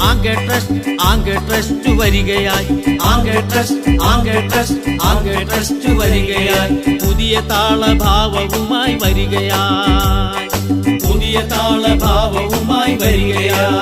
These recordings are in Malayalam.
ആംഗേ ട്രസ്റ്റ് വരികയായി. ആംഗേ ട്രസ്റ്റ് വരികയായി. പുതിയ താളഭാവവുമായി വരികയായി. പുതിയ താളഭാവവുമായി വരികയായി.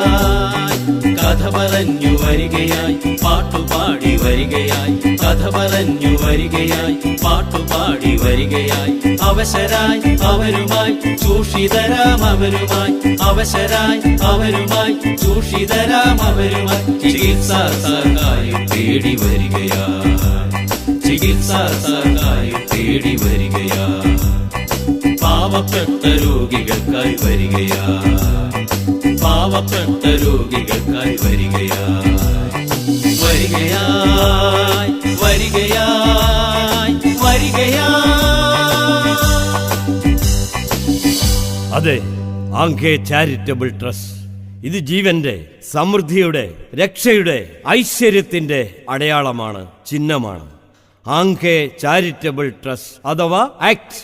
കഥ പറഞ്ഞു വരികയായി, പാട്ടുപാടി വരികയായി. കഥ പറഞ്ഞു വരികയായി, പാട്ടുപാടി വരികയായി. അവശരായി അവരുമായി ചൂഷിതരാം അവരുമായി. അവശരായി അവരുമായി ചൂഷിതരാം അവരുമായി. ചികിത്സാ സഹായം തേടി വരികയായി. ചികിത്സാ സഹായം തേടി വരികയായി. പാവപ്പെട്ട രോഗികൾക്കായി വരികയായി. പാവപ്പെട്ട രോഗികൾക്കായി വരികയായി. വരികയായി വരികയായി വരികയായി. അതെ, ആംഗേ ചാരിറ്റബിൾ ട്രസ്റ്റ്. ഇത് ജീവന്റെ, സമൃദ്ധിയുടെ, രക്ഷയുടെ, ഐശ്വര്യത്തിന്റെ അടയാളമാണ്, ചിഹ്നമാണ്. ആംഗേ ചാരിറ്റബിൾ ട്രസ്റ്റ് അഥവാ ആക്ട്.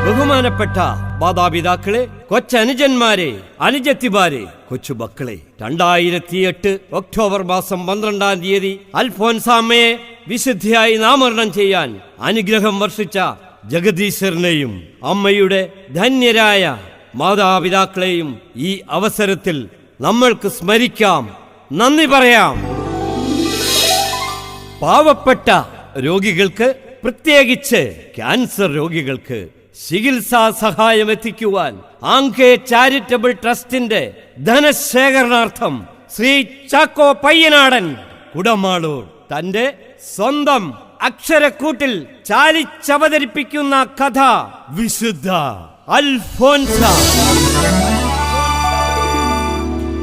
ബഹുമാനപ്പെട്ട മാതാപിതാക്കളെ, കൊച്ചനുജന്മാരെ, അനുജത്തിമാരെ, കൊച്ചുമക്കളെ, 2008 ഒക്ടോബർ മാസം 12-ാം തീയതി അൽഫോൻസാമ്മയെ വിശുദ്ധിയായി നാമകരണം ചെയ്യാൻ അനുഗ്രഹം വർഷിച്ച ജഗദീശ്വരനെയും അമ്മയുടെ ധന്യരായ മാതാപിതാക്കളെയും ഈ അവസരത്തിൽ നമ്മൾക്ക് സ്മരിക്കാം, നന്ദി പറയാം. പാവപ്പെട്ട രോഗികൾക്ക്, പ്രത്യേകിച്ച് ക്യാൻസർ രോഗികൾക്ക് ചികിത്സാ സഹായം എത്തിക്കുവാൻ ആംഗേ ചാരിറ്റബിൾ ട്രസ്റ്റിന്റെ ധനശേഖരണാർത്ഥം ശ്രീ ചാക്കോ പയ്യനാടൻ കുടമാളൂർ തന്റെ സ്വന്തം അക്ഷരക്കൂട്ടിൽ ചാലിച്ചവതരിപ്പിക്കുന്ന കഥ വിശുദ്ധ അൽഫോൻസ.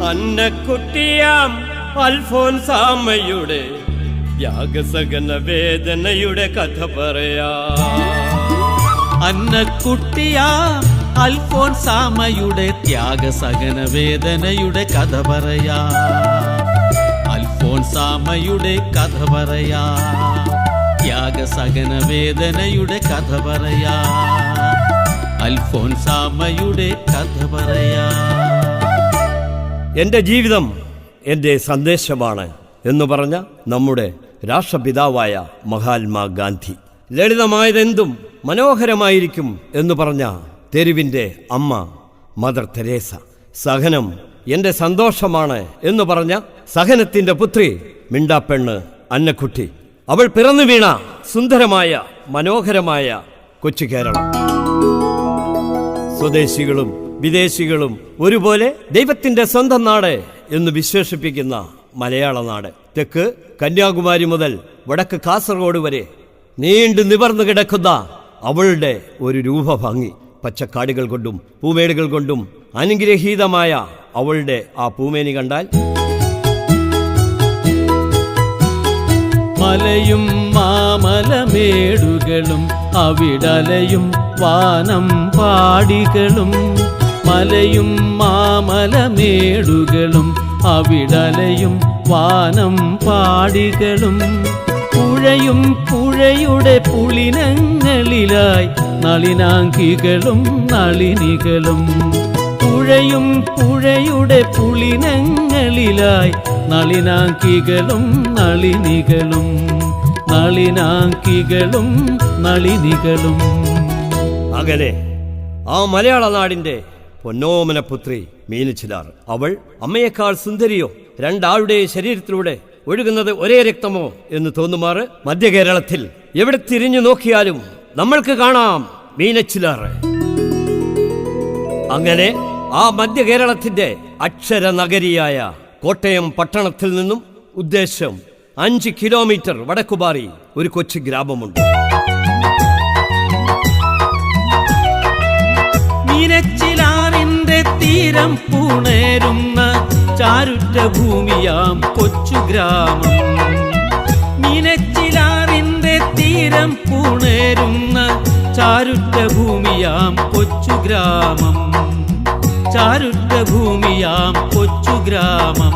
അന്നക്കുട്ടിയാം അൽഫോൻസാമ്മയുടെ യാഗസകന വേദനയുടെ കഥ പറയാ. അന്നക്കുട്ടിയാ അൽഫോൻസാമ്മയുടെ ത്യാഗസഹന വേദനയുടെ കഥ പറയാ. അൽഫോൻസാമ്മയുടെ കഥ പറയാ. ത്യാഗസഹന വേദനയുടെ കഥ പറയാ. അൽഫോൻസാമ്മയുടെ കഥ പറയാ. എന്റെ ജീവിതം എന്റെ സന്ദേശമാണ് എന്ന് പറഞ്ഞ നമ്മുടെ രാഷ്ട്രപിതാവായ മഹാത്മാഗാന്ധി. ലളിതമായതെന്തും മനോഹരമായിരിക്കും എന്ന് പറഞ്ഞ തെരുവിൻ്റെ അമ്മ മദർ തെരേസ. സഹനം എന്റെ സന്തോഷമാണ് എന്ന് പറഞ്ഞ സഹനത്തിന്റെ പുത്രി മിണ്ടാപ്പെണ്ണ് അന്നക്കുട്ടി. അവൾ പിറന്നു വീണ സുന്ദരമായ മനോഹരമായ കൊച്ചു കേരളം. സ്വദേശികളും വിദേശികളും ഒരുപോലെ ദൈവത്തിന്റെ സ്വന്തം നാട് എന്ന് വിശേഷിപ്പിക്കുന്ന മലയാള നാട്. തെക്ക് കന്യാകുമാരി മുതൽ വടക്ക് കാസർഗോഡ് വരെ നീണ്ടു നിവർന്നു കിടക്കുന്ന അവളുടെ ഒരു രൂപഭംഗി, പച്ചക്കാടുകൾ കൊണ്ടും പൂമേടുകൾ കൊണ്ടും അനുഗ്രഹീതമായ അവളുടെ ആ പൂമേനി കണ്ടാൽ മലയും മാമലമേടുകളും അവിടലയും വാനം പാടികളും. മലയും മാമലമേടുകളും അവിടലയും വാനം പാടികളും. പുഴയും പുഴയുടെ പുളിനങ്ങളിലായി നളിനാങ്കികളും നളിനികളും. പുഴയും പുഴയുടെ പുളിനങ്ങളിലായി നളിനാങ്കികളും നളിനികളും. നളിനാങ്കികളും നളിനികളും. അങ്ങനെ ആ മലയാള നാടിന്റെ പൊന്നോമന പുത്രി മീനച്ചിലാർ. അവൾ അമ്മയേക്കാൾ സുന്ദരിയോ, രണ്ടാളുടെ ശരീരത്തിലൂടെ ഒഴുകുന്നത് ഒരേ രക്തമോ എന്ന് തോന്നുമാറ് മധ്യ കേരളത്തിൽ എവിടെ തിരിഞ്ഞു നോക്കിയാലും നമ്മൾക്ക് കാണാം മീനച്ചിലാർ. അങ്ങനെ ആ മധ്യ കേരളത്തിന്റെ അക്ഷര നഗരിയായ കോട്ടയം പട്ടണത്തിൽ നിന്നും ഉദ്ദേശം 5 കിലോമീറ്റർ വടക്കുമാറി ഒരു കൊച്ചു ഗ്രാമമുണ്ട്. മീനച്ചിലാറിന്റെ തീരം പുണരുന്ന ചാരുറ്റ ഭൂമിയാം കൊച്ചു ഗ്രാമം. മീനച്ചിലാറിന്റെ തീരം പുണരുന്ന ചാരുറ്റ ഭൂമിയാം കൊച്ചു ഗ്രാമം. ചാരുറ്റ ഭൂമിയാം കൊച്ചു ഗ്രാമം.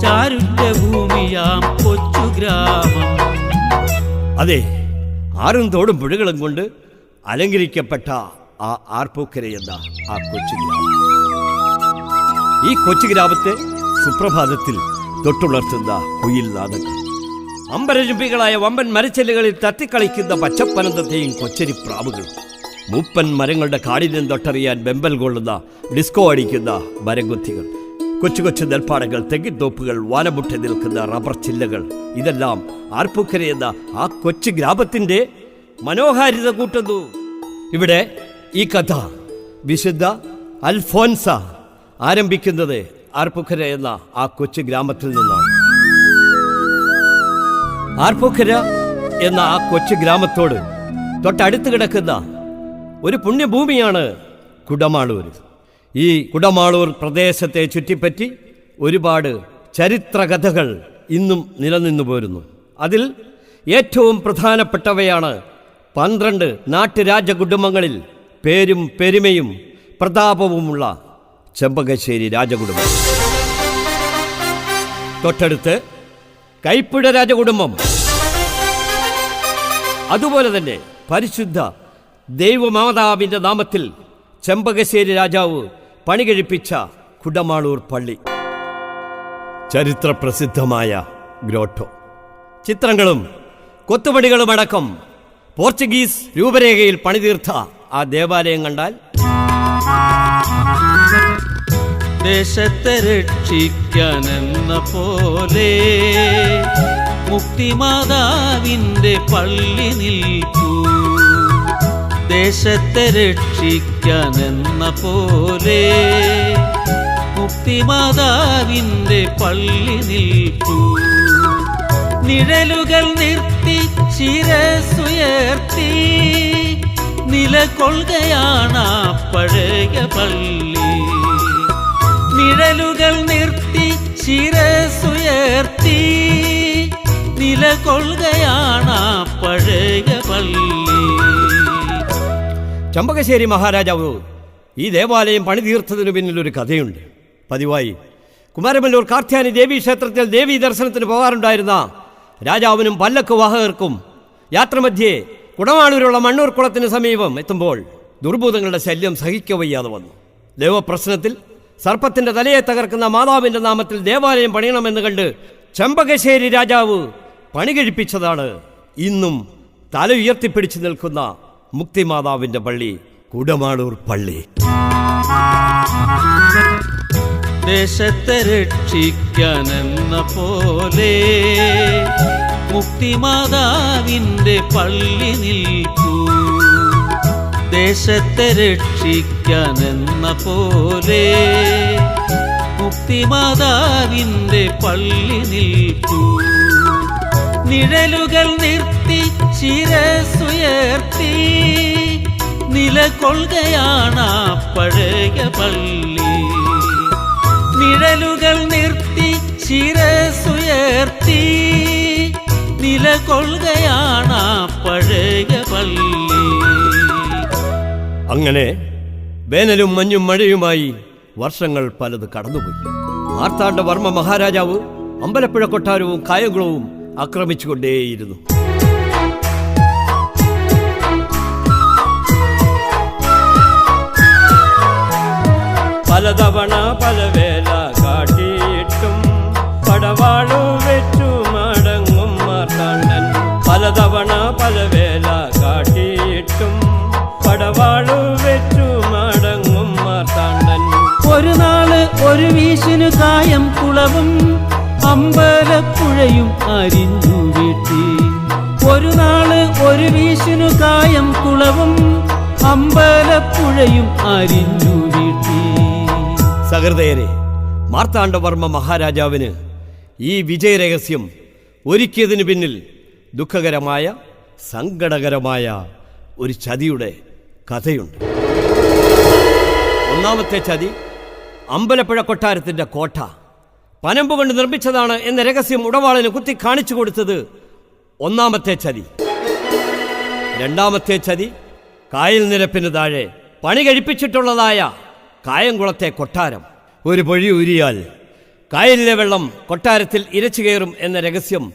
ചാരുറ്റ ഭൂമിയാം കൊച്ചു ഗ്രാമം. അതെ, ആറും തോടും പുഴകളും കൊണ്ട് അലങ്കരിക്കപ്പെട്ട ആ ആർപ്പൂക്കര എന്ന ആ കൊച്ചു ഗ്രാമം. ഈ കൊച്ചു ഗ്രാമത്തെ സുപ്രഭാതത്തിൽ തൊട്ടുണർത്തുന്ന കുയിൽ നാദങ്ങൾ, അമ്പരചുംബികളായ വമ്പൻ മരച്ചെല്ലുകളിൽ തത്തിക്കളിക്കുന്ന പച്ചപ്പനന്തത്തെയും കൊച്ചരി പ്രാവുകൾ, മൂപ്പൻ മരങ്ങളുടെ കാഠിന്യം തൊട്ടറിയാൻ വെമ്പൽ കൊള്ളുന്ന ഡിസ്കോ അടിക്കുന്ന മരംകുത്തികൾ, കൊച്ചു കൊച്ചു നെൽപ്പാടങ്ങൾ, തെങ്ങിൻതോപ്പുകൾ, വാനമുട്ടി നിൽക്കുന്ന റബ്ബർ ചില്ലകൾ, ഇതെല്ലാം ആർപ്പൂക്കര എന്ന ആ കൊച്ചു ഗ്രാമത്തിൻ്റെ മനോഹാരിത കൂട്ടുന്നു. ഇവിടെ ഈ കഥ വിശുദ്ധ അൽഫോൻസ ആരംഭിക്കുന്നത് ആർപ്പൂക്കര എന്ന ആ കൊച്ചു ഗ്രാമത്തിൽ നിന്നാണ്. ആർപ്പൂക്കര എന്ന ആ കൊച്ചു ഗ്രാമത്തോട് തൊട്ടടുത്ത് കിടക്കുന്ന ഒരു പുണ്യഭൂമിയാണ് കുടമാളൂർ. ഈ കുടമാളൂർ പ്രദേശത്തെ ചുറ്റിപ്പറ്റി ഒരുപാട് ചരിത്രകഥകൾ ഇന്നും നിലനിന്നു പോരുന്നു. അതിൽ ഏറ്റവും പ്രധാനപ്പെട്ടവയാണ് 12 നാട്ടുരാജകുടുംബങ്ങളിൽ പേരും പെരുമയും പ്രതാപവുമുള്ള ചെമ്പകശ്ശേരി രാജകുടുംബം. തൊട്ടടുത്ത് കൈപ്പുഴ രാജകുടുംബം, അതുപോലെ തന്നെ പരിശുദ്ധ ദൈവമാതാവിൻ്റെ നാമത്തിൽ ചെമ്പകശ്ശേരി രാജാവ് പണികഴിപ്പിച്ച കുടമാളൂർ പള്ളി, ചരിത്രപ്രസിദ്ധമായ ഗ്രോട്ടോ, ചിത്രങ്ങളും കൊത്തുപണികളുമടക്കം പോർച്ചുഗീസ് രൂപരേഖയിൽ പണിതീർത്ത ആ ദേവാലയം കണ്ടാൽ ദേശത്തെ രക്ഷിക്കാനെന്ന പോലെ മുക്തിമാതാവിൻ്റെ പള്ളി നിൽപ്പൂ. ദേശത്തെ രക്ഷിക്കാനെന്ന പോലെ മുക്തിമാതാവിൻ്റെ പള്ളി നിൽപ്പൂ. നിഴലുകൾ നിർത്തി ശിരസുയർത്തി നിലകൊള്ളുകയാണ് പഴയ പള്ളി. നിഴലുകൾ നിർത്തി ശിരസുയർത്തി നിലകൊള്ളുകയാണ് പഴയ പള്ളി. ചെമ്പകശ്ശേരി മഹാരാജാവ് ഈ ദേവാലയം പണിതീർത്തതിനു പിന്നിൽ ഒരു കഥയുണ്ട്. പതിവായി കുമാരമല്ലൂർ കാർത്യാനി ദേവീ ക്ഷേത്രത്തിൽ ദേവീ ദർശനത്തിന് പോകാറുണ്ടായിരുന്ന രാജാവിനും പല്ലക്ക് വാഹകർക്കും യാത്രമധ്യേ കുടമാളൂരുള്ള മണ്ണൂർ കുളത്തിന് സമീപം എത്തുമ്പോൾ ദുർഭൂതങ്ങളുടെ ശല്യം സഹിക്കവയ്യാതെ വന്നു. ദേവപ്രശ്നത്തിൽ സർപ്പത്തിന്റെ തലയെ തകർക്കുന്ന മാതാവിന്റെ നാമത്തിൽ ദേവാലയം പണിയണമെന്ന് കണ്ട് ചെമ്പകശ്ശേരി രാജാവ് പണി കഴിപ്പിച്ചതാണ് ഇന്നും തല ഉയർത്തിപ്പിടിച്ചു നിൽക്കുന്ന മുക്തിമാതാവിന്റെ പള്ളി, കുടമാളൂർ പള്ളി. ദേശത്തെ രക്ഷിക്കാനെന്ന പോലെ മുക്തിമാതാവിൻ്റെ പള്ളി നിൽപ്പൂ. ദേശത്തെ രക്ഷിക്കാനെന്ന പോലെ മുക്തിമാതാവിൻ്റെ പള്ളി നിൽപ്പൂ. നിഴലുകൾ നിർത്തി ശിരസുയർത്തി നിലകൊള്ളുകയാണ് പഴയ പള്ളി. നിഴലുകൾ നിർത്തി ശിരസുയർത്തി നിലകൊള്ളുകയാണ് പഴയ പള്ളി. അങ്ങനെ വേനലും മഞ്ഞും മഴയുമായി വർഷങ്ങൾ പലത് കടന്നുപോയി. മാർത്താണ്ഡവർമ്മ മഹാരാജാവ് അമ്പലപ്പുഴ കൊട്ടാരവും കായംകുളവും ആക്രമിച്ചുകൊണ്ടേയിരുന്നു. പലതവണ പലവേല കാട്ടിയിട്ടും പടവാളു വെച്ചു മടങ്ങും മാർത്താണ്ഡൻ. പലതവണ പലവേല കാട്ടിയിട്ടും പടവാളു വെച്ചു മടങ്ങും മാർത്താണ്ഡൻ. ഒരു നാള് ഒരു വീശിനു കായം കുളവും അമ്പലപ്പുഴയും അരിഞ്ഞു വീട്ടി. ഒരു നാള് ഒരു വീശിനു കായം കുളവും അമ്പലപ്പുഴയും അരിഞ്ഞു വീട്ടി. സഹൃദയരെ, മാർത്താണ്ഡവർമ്മ മഹാരാജാവിന് ഈ വിജയരഹസ്യം ഒരുക്കിയതിന് പിന്നിൽ ദുഃഖകരമായ സങ്കടകരമായ ഒരു ചതിയുടെ കഥയുണ്ട്. ഒന്നാമത്തെ ചതി, അമ്പലപ്പുഴ കൊട്ടാരത്തിൻ്റെ കോട്ട പനമ്പ് കൊണ്ട് നിർമ്മിച്ചതാണ് എന്ന രഹസ്യം ഉടവാളിന് കുത്തി കാണിച്ചു കൊടുത്തത് ഒന്നാമത്തെ ചതി. രണ്ടാമത്തെ ചതി, കായൽ നിരപ്പിന് താഴെ പണി കഴിപ്പിച്ചിട്ടുള്ളതായ കായംകുളത്തെ കൊട്ടാരം. ഒരു പൊഴി ഊരിയാൽ കായലിലെ വെള്ളം കൊട്ടാരത്തിൽ ഇരച്ചു കയറും എന്ന രഹസ്യം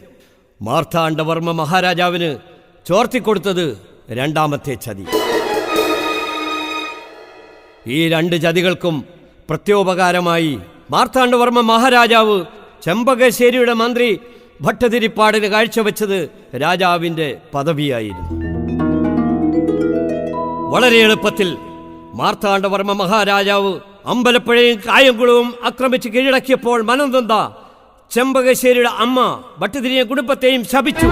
മാർത്താണ്ഡവർമ്മ മഹാരാജാവിന് ചോർത്തിക്കൊടുത്തത് രണ്ടാമത്തെ ചതി. ഈ രണ്ട് ചതികൾക്കും പ്രത്യോപകാരമായി മാർത്താണ്ഡവർമ്മ മഹാരാജാവ് ചെമ്പകശ്ശേരിയുടെ മന്ത്രി ഭട്ടതിരിപ്പാടിന് കാഴ്ചവെച്ചത് രാജാവിൻ്റെ പദവിയായിരുന്നു. വളരെ എളുപ്പത്തിൽ മാർത്താണ്ഡവർമ്മ മഹാരാജാവ് അമ്പലപ്പുഴയും കായംകുളവും ആക്രമിച്ച് കീഴടക്കിയപ്പോൾ മനംനൊന്ത ചെമ്പകശ്ശേരിയുടെ അമ്മ ഭട്ടതിരിയെ കുടുംബത്തെയും ശപിച്ചു.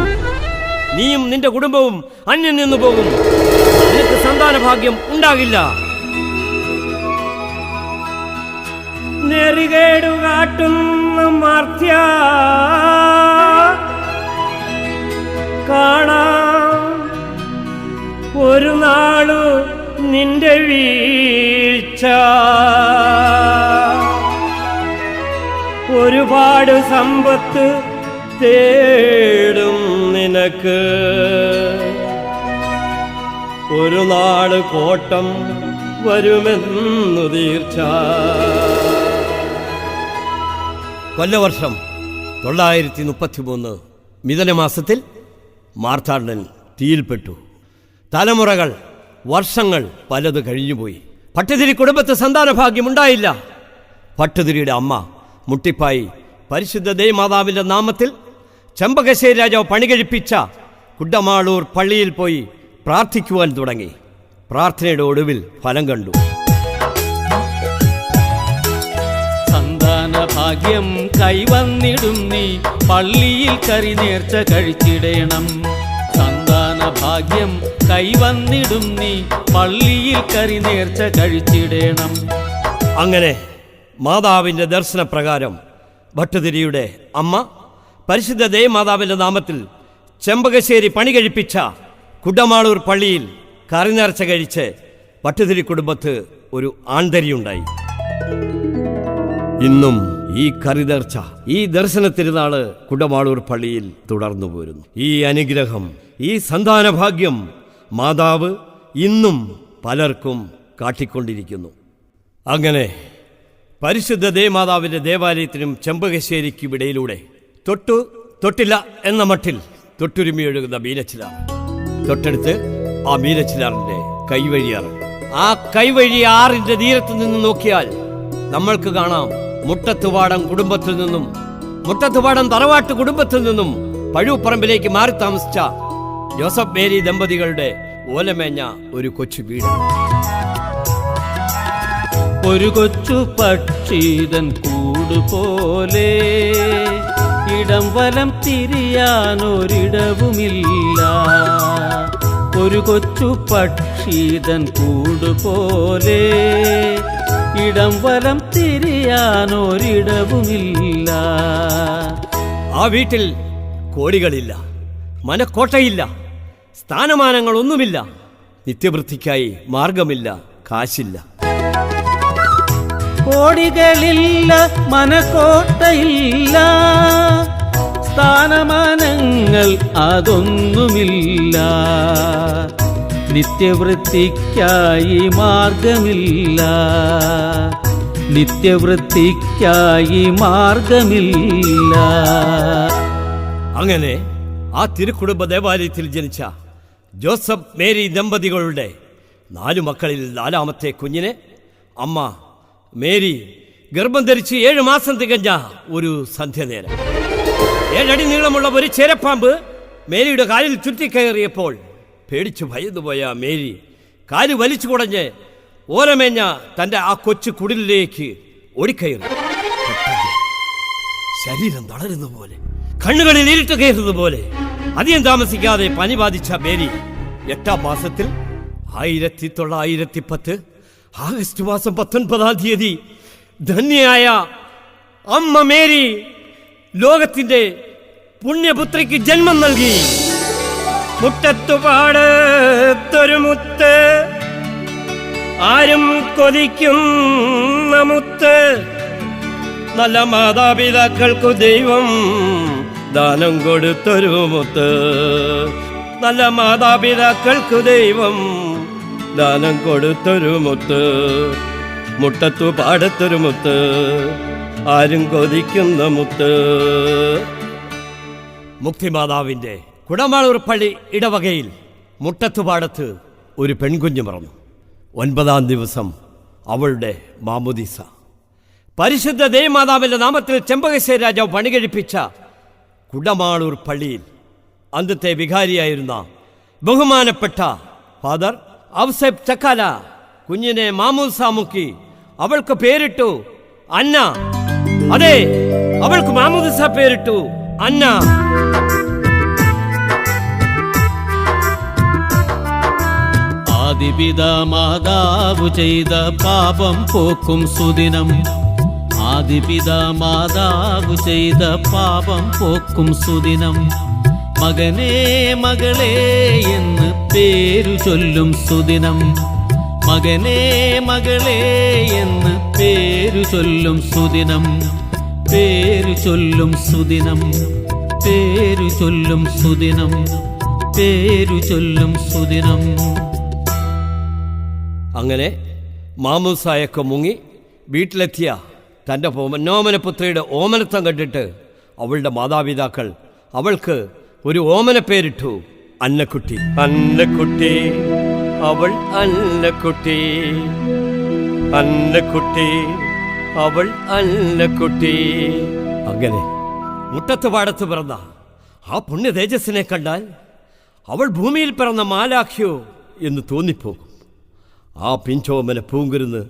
നീയും നിന്റെ കുടുംബവും അന്യം നിന്നു പോകും, നിനക്ക് സന്താന ഭാഗ്യം ഉണ്ടാകില്ല. നെറികേടുകാട്ടുന്ന മാർത്യ കാണാം ഒരു നാളു നിന്റെ വീഴ്ച. ഒരുപാട് സമ്പത്ത് തേടും നിനക്ക്, ഒരു നാള് കോട്ടം വരുമെന്നു തീർച്ച. കൊല്ലവർഷം 933 മിഥുനമാസത്തിൽ മാർത്താണ്ഡൻ തീയിൽപ്പെട്ടു. തലമുറകൾ, വർഷങ്ങൾ പലത് കഴിഞ്ഞുപോയി. ഭട്ടതിരി കുടുംബത്ത് സന്താനഭാഗ്യമുണ്ടായില്ല. ഭട്ടതിരിയുടെ അമ്മ മുട്ടിപ്പായി പരിശുദ്ധ ദേവമാതാവിൻ്റെ നാമത്തിൽ ചെമ്പകശ്ശേരി രാജാവ് പണികഴിപ്പിച്ച കുഡമാളൂർ പള്ളിയിൽ പോയി പ്രാർത്ഥിക്കുവാൻ തുടങ്ങി. പ്രാർത്ഥനയുടെ ഒടുവിൽ ഫലം കണ്ടു. സന്താന ഭാഗ്യം കൈവന്നിടും നീ പള്ളിയിൽ കറി നേർച്ച കഴിച്ചിടണം. സന്താന ഭാഗ്യം കൈവന്നിടും നീ പള്ളിയിൽ കറി നേർച്ച കഴിച്ചിടണം. അങ്ങനെ മാതാവിൻ്റെ ദർശനപ്രകാരം ഭട്ടതിരിയുടെ അമ്മ പരിശുദ്ധ ദേവമാതാവിൻ്റെ നാമത്തിൽ ചെമ്പകശ്ശേരി പണി കഴിപ്പിച്ച കുഡമാളൂർ പള്ളിയിൽ കറിനേർച്ച കഴിച്ച് ഭട്ടതിരി കുടുംബത്ത് ഒരു ആൺതരിയുണ്ടായി. ഇന്നും ഈ കറിനേർച്ച, ഈ ദർശന തിരുനാള് കുഡമാളൂർ പള്ളിയിൽ തുടർന്നു പോരുന്നു. ഈ അനുഗ്രഹം, ഈ സന്താനഭാഗ്യം മാതാവ് ഇന്നും പലർക്കും കാട്ടിക്കൊണ്ടിരിക്കുന്നു. അങ്ങനെ പരിശുദ്ധ ദേവമാതാവിൻ്റെ ദേവാലയത്തിനും ചെമ്പകശ്ശേരിക്കും ഇടയിലൂടെ തൊട്ടില്ല എന്ന മട്ടിൽ തൊട്ടുരുമി ഒഴുകുന്ന മീനച്ചിലാർ, തൊട്ടടുത്ത് ആ മീനച്ചിലാറിൻ്റെ കൈവഴിയാറ്. ആ കൈവഴി ആറിൻ്റെ തീരത്ത് നിന്ന് നോക്കിയാൽ നമ്മൾക്ക് കാണാം മുട്ടത്തുപാടം കുടുംബത്തിൽ നിന്നും, മുട്ടത്തുപാടം തറവാട്ട് കുടുംബത്തിൽ നിന്നും പഴൂപ്പറമ്പിലേക്ക് മാറി താമസിച്ച ജോസഫ് മേരി ദമ്പതികളുടെ ഓലമേഞ്ഞ ഒരു കൊച്ചു വീട്. ഒരു കൊച്ചു പക്ഷീതൻ കൂടുപോലെ ഇടം വലം തിരിയാനൊരിടവുമില്ല. ഒരു കൊച്ചു പക്ഷീതൻ കൂടുപോലെ ഇടം വലം തിരിയാനൊരിടവുമില്ല. ആ വീട്ടിൽ കോടികളില്ല, മനക്കോട്ടയില്ല, സ്ഥാനമാനങ്ങളൊന്നുമില്ല, നിത്യവൃത്തിക്കായി മാർഗമില്ല, കാശില്ല. കോടികളില്ല, മനക്കോട്ടയില്ല, സ്ഥാനമാനങ്ങൾ അതൊന്നുമില്ല, നിത്യവൃത്തിക്കായി മാർഗമില്ല, നിത്യവൃത്തിക്കായി മാർഗമില്ല. അങ്ങനെ ആ തിരുക്കുടുംബ ദേവാലയത്തിൽ ജനിച്ച ജോസഫ് മേരി ദമ്പതികളുടെ 4 മക്കളിൽ 4ാമത്തെ കുഞ്ഞിനെ അമ്മ മേരി ഗർഭം ധരിച്ച് 7 മാസം തികഞ്ഞ ഒരു സന്ധ്യനേരം 7 അടി നീളമുള്ള ഒരു ചേരപ്പാമ്പ് മേരിയുടെ കാലിൽ ചുറ്റിക്കയറിയപ്പോൾ പേടിച്ചു ഭയന്നുപോയ മേരി കാല് വലിച്ചു കുടഞ്ഞ് ഓരമേഞ്ഞ തൻ്റെ ആ കൊച്ചു കുടിലേക്ക് ഓടിക്കയറി. ശരീരം തളരുന്ന പോലെ, കണ്ണുകളിൽ ഇരുട്ട് കയറുന്ന പോലെ അധികം താമസിക്കാതെ പനി ബാധിച്ച മേരി 8ാം മാസത്തിൽ 1910 ആഗസ്റ്റ് മാസം 19-ാം തീയതി ധന്യയായ അമ്മ മേരി ലോകത്തിന്റെ പുണ്യപുത്രിക്ക് ജന്മം നൽകി. മുട്ടത്തുപാടത്തൊരു മുത്ത്, ആരും കൊതിക്കുന്ന മുത്ത്, നല്ല മാതാപിതാക്കൾക്കു ദൈവം ദാനം കൊടുത്തൊരു മുത്ത്, നല്ല മാതാപിതാക്കൾക്കു ദൈവം ദാനം കൊടുത്തൊരു മുത്ത്, മുട്ടത്തുപാടത്തൊരു മുത്ത്, ആരും കൊതിക്കുന്ന മുത്ത്. മുക്തിമാതാവിൻ്റെ കുടമാളൂർ പള്ളി ഇടവകയിൽ മുട്ടത്തുപാടത്ത് ഒരു പെൺകുഞ്ഞ് പിറന്നു. 9-ാം ദിവസം അവളുടെ മാമുദീസ. പരിശുദ്ധ ദേവമാതാവിന്റെ നാമത്തിൽ ചെമ്പകശ്ശേരി രാജാവ് പണികഴിപ്പിച്ച കുടമാളൂർ പള്ളിയിൽ അന്നത്തെ വികാരിയായിരുന്ന ബഹുമാനപ്പെട്ട ഫാദർ ഔസേപ്പ് ചക്കാല കുഞ്ഞിനെ മാമൂസ മുക്കി അവൾക്ക് പേരിട്ടു അന്ന. അതെ, അവൾക്ക് മാമൂസ പേരിട്ടു അന്ന. ആദിപിതാ മാതാവ് ചെയ്ത പാപം പോക്കും സുദിനം. ആദിപിതാ മാതാവ് ചെയ്ത പാപം പോക്കും സുദിനം. മകനേ മകളേ എന്ന് പേരു ചൊല്ലും സുദിനം. മകനേ മകളേ എന്ന് പേരു ചൊല്ലും സുദിനം. പേരു ചൊല്ലും സുദിനം. പേരു ചൊല്ലും സുദിനം. പേരു ചൊല്ലും സുദിനം. അങ്ങനെ മാമൂസായൊക്കെ മുങ്ങി വീട്ടിലെത്തിയ തൻ്റെ പൊന്നോമനപുത്രിയുടെ ഓമനത്വം കണ്ടിട്ട് അവളുടെ മാതാപിതാക്കൾ അവൾക്ക് ഒരു ഓമന പേരിട്ടു അന്നക്കുട്ടി. അന്നക്കുട്ടി, അവൾ അന്നക്കുട്ടി. അന്നക്കുട്ടി, അവൾ അന്നക്കുട്ടി. അങ്ങനെ മുട്ടത്ത് പാടത്ത് പിറന്ന ആ പുണ്യ തേജസ്സിനെ കണ്ടാൽ അവൾ ഭൂമിയിൽ പിറന്ന മാലാഖ്യോ എന്ന് തോന്നിപ്പോകും. ആ പിഞ്ചോമന പൂങ്കുരുന്ന്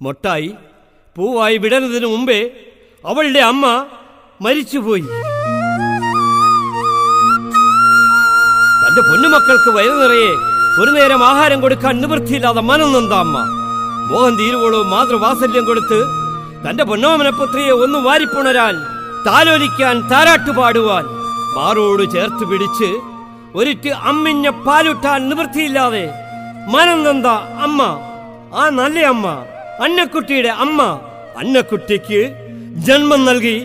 മൊട്ടായി പൂവായി വിടരുന്നതിന് മുമ്പേ അവളുടെ അമ്മ മരിച്ചുപോയി. തന്റെ പൊന്നുമക്കൾക്ക് വയറു നിറയെ ഒരു നേരം ആഹാരം കൊടുക്കാൻ നിവൃത്തിയില്ലാതെ മനം നൊന്ത അമ്മ മോഹൻ തീരുവോളവും മാതൃവാത്സല്യം കൊടുത്ത് തന്റെ പൊന്നോമനപുത്രിയെ ഒന്ന് വാരിപ്പുണരാൻ, താലോലിക്കാൻ, താരാട്ടുപാടുവാൻ മാറോട് ചേർത്ത് പിടിച്ച് ഒരിറ്റ് അമ്മിഞ്ഞ പാലുട്ടാൻ നിവൃത്തിയില്ലാതെ മനം നൊന്ത അമ്മ, ആ നല്ല അമ്മ, അന്നക്കുട്ടിയുടെ അമ്മ, അന്നക്കുട്ടിക്ക് ജന്മം നൽകി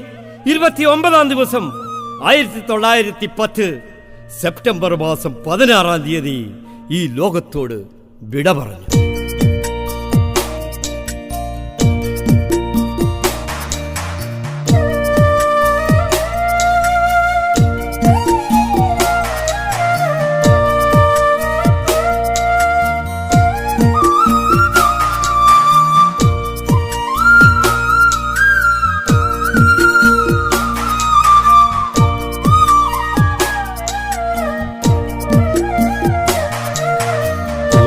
29-ാം ദിവസം 1910 സെപ്റ്റംബർ മാസം 16-ാം തീയതി ഈ ലോകത്തോട് വിട പറഞ്ഞു.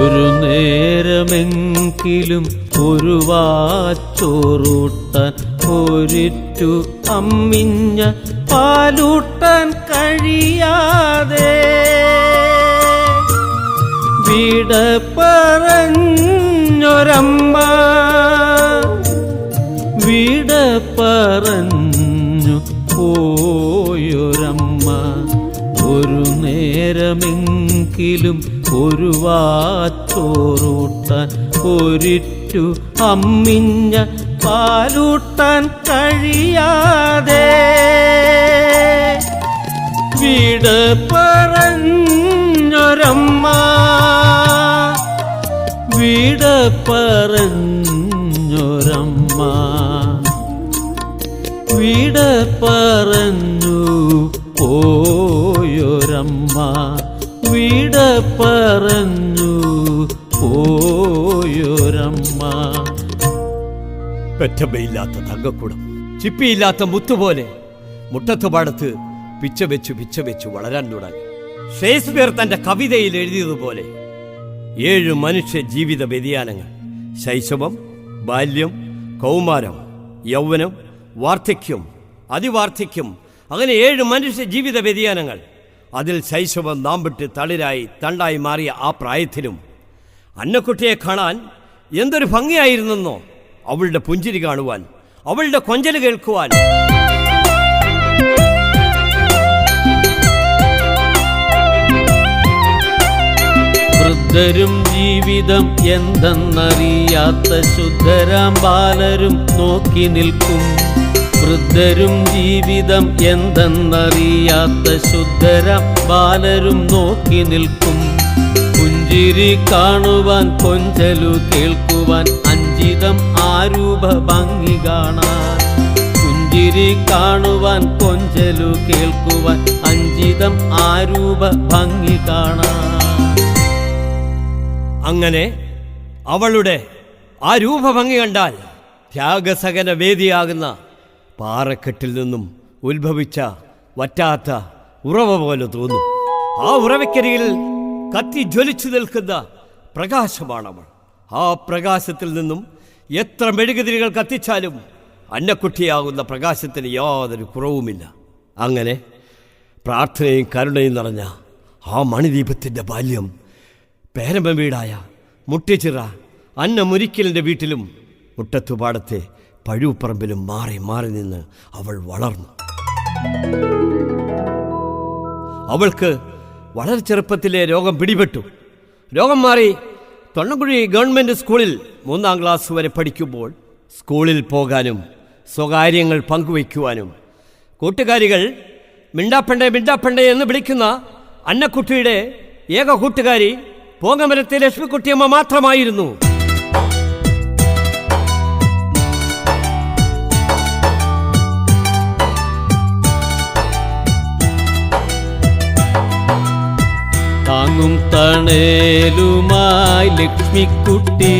ഒരു നേരമെങ്കിലും ഒരു വാച്ചോറൂട്ടാൻ ഒരിറ്റു അമ്മിഞ്ഞ പാലൂട്ടാൻ കഴിയാതെ വിട പറഞ്ഞൊരമ്മ, വിട പറഞ്ഞു പോയൊരമ്മ. ഒരു നേരമെങ്കിലും ഒരു വാച്ചോറൂട്ടാൻ ഒരിറ്റു അമ്മിഞ്ഞ പാലൂട്ടാൻ കഴിയാതെ വിട പറഞ്ഞൊരമ്മ, വിട പറഞ്ഞൊരമ്മ. വിട പറഞ്ഞു പോയൊരമ്മ, വിട പറഞ്ഞു പോയൊരമ്മ. പെറ്റമ്മയില്ലാത്ത തങ്കക്കുടം, ചിപ്പിയില്ലാത്ത മുത്തുപോലെ മുട്ടത്ത് പാടത്ത് പിച്ച വെച്ചു വളരാൻ തുടങ്ങി. ഷേക്സ്പിയർ തന്റെ കവിതയിൽ എഴുതിയതുപോലെ 7 മനുഷ്യ ജീവിത വ്യതിയാനങ്ങൾ: ശൈശവം, ബാല്യം, കൗമാരം, യൗവനം, വാർദ്ധക്യം, അതിവാർദ്ധക്യം. അങ്ങനെ 7 മനുഷ്യ ജീവിത വ്യതിയാനങ്ങൾ. അതിൽ ശൈശവം നാമ്പിട്ട് തളിരായി തണ്ടായി മാറിയ ആ പ്രായത്തിലും അന്നക്കുട്ടിയെ കാണാൻ എന്തൊരു ഭംഗിയായിരുന്നെന്നോ! അവളുടെ പുഞ്ചിരി കാണുവാൻ, അവളുടെ കൊഞ്ചല് കേൾക്കുവാൻ. വൃദ്ധരും ജീവിതം എന്തെന്നറിയാത്ത ശുദ്ധരാം ബാലരും നോക്കി നിൽക്കും. വൃദ്ധരും ജീവിതം എന്തെന്നറിയാത്ത ശുദ്ധരാം ബാലരും നോക്കി നിൽക്കും. പുഞ്ചിരി കാണുവാൻ, കൊഞ്ചലു കേൾക്കുവാൻ, അഞ്ചിതം ആരൂപ ഭംഗി കാണാൻ. പുഞ്ചിരി കാണുവാൻ, കൊഞ്ചലു കേൾക്കുവാൻ, അഞ്ചിതം ആരൂപ ഭംഗി കാണാൻ. അങ്ങനെ അവളുടെ ആ രൂപഭംഗി കണ്ടാൽ ത്യാഗസഹന വേദിയാകുന്ന പാറക്കെട്ടിൽ നിന്നും ഉത്ഭവിച്ച വറ്റാത്ത ഉറവ പോലെ തോന്നും. ആ ഉറവയ്ക്കരികിൽ കത്തി ജ്വലിച്ചു നിൽക്കുന്ന പ്രകാശമാണവൾ. ആ പ്രകാശത്തിൽ നിന്നും എത്ര മെഴുകുതിരികൾ കത്തിച്ചാലും അന്നക്കുട്ടിയാകുന്ന പ്രകാശത്തിന് യാതൊരു കുറവുമില്ല. അങ്ങനെ പ്രാർത്ഥനയും കരുണയും നിറഞ്ഞ ആ മണിദീപത്തിൻ്റെ ബാല്യം പേരമ്പ വീടായ മുട്ടിച്ചിറ അന്ന മുരിക്കലിൻ്റെ വീട്ടിലും മുട്ടത്തുപാടത്തെ പഴുപ്പറമ്പിലും മാറി മാറി നിന്ന് അവൾ വളർന്നു. അവൾക്ക് വളരെ ചെറുപ്പത്തിലെ രോഗം പിടിപെട്ടു. രോഗം മാറി തൊണ്ണക്കുഴി ഗവൺമെൻറ് സ്കൂളിൽ 3ാം ക്ലാസ് വരെ പഠിക്കുമ്പോൾ സ്കൂളിൽ പോകാനും സ്വകാര്യങ്ങൾ പങ്കുവയ്ക്കുവാനും കൂട്ടുകാരികൾ മിണ്ടാപ്പണ്ടേ മിണ്ടാപ്പണ്ടേ എന്ന് വിളിക്കുന്ന അന്നക്കുട്ടിയുടെ ഏക കൂട്ടുകാരി പോങ്ങമരത്തെ ലക്ഷ്മിക്കുട്ടിയമ്മ മാത്രമായിരുന്നു. താങ്ങും തണലുമായി ലക്ഷ്മിക്കുട്ടി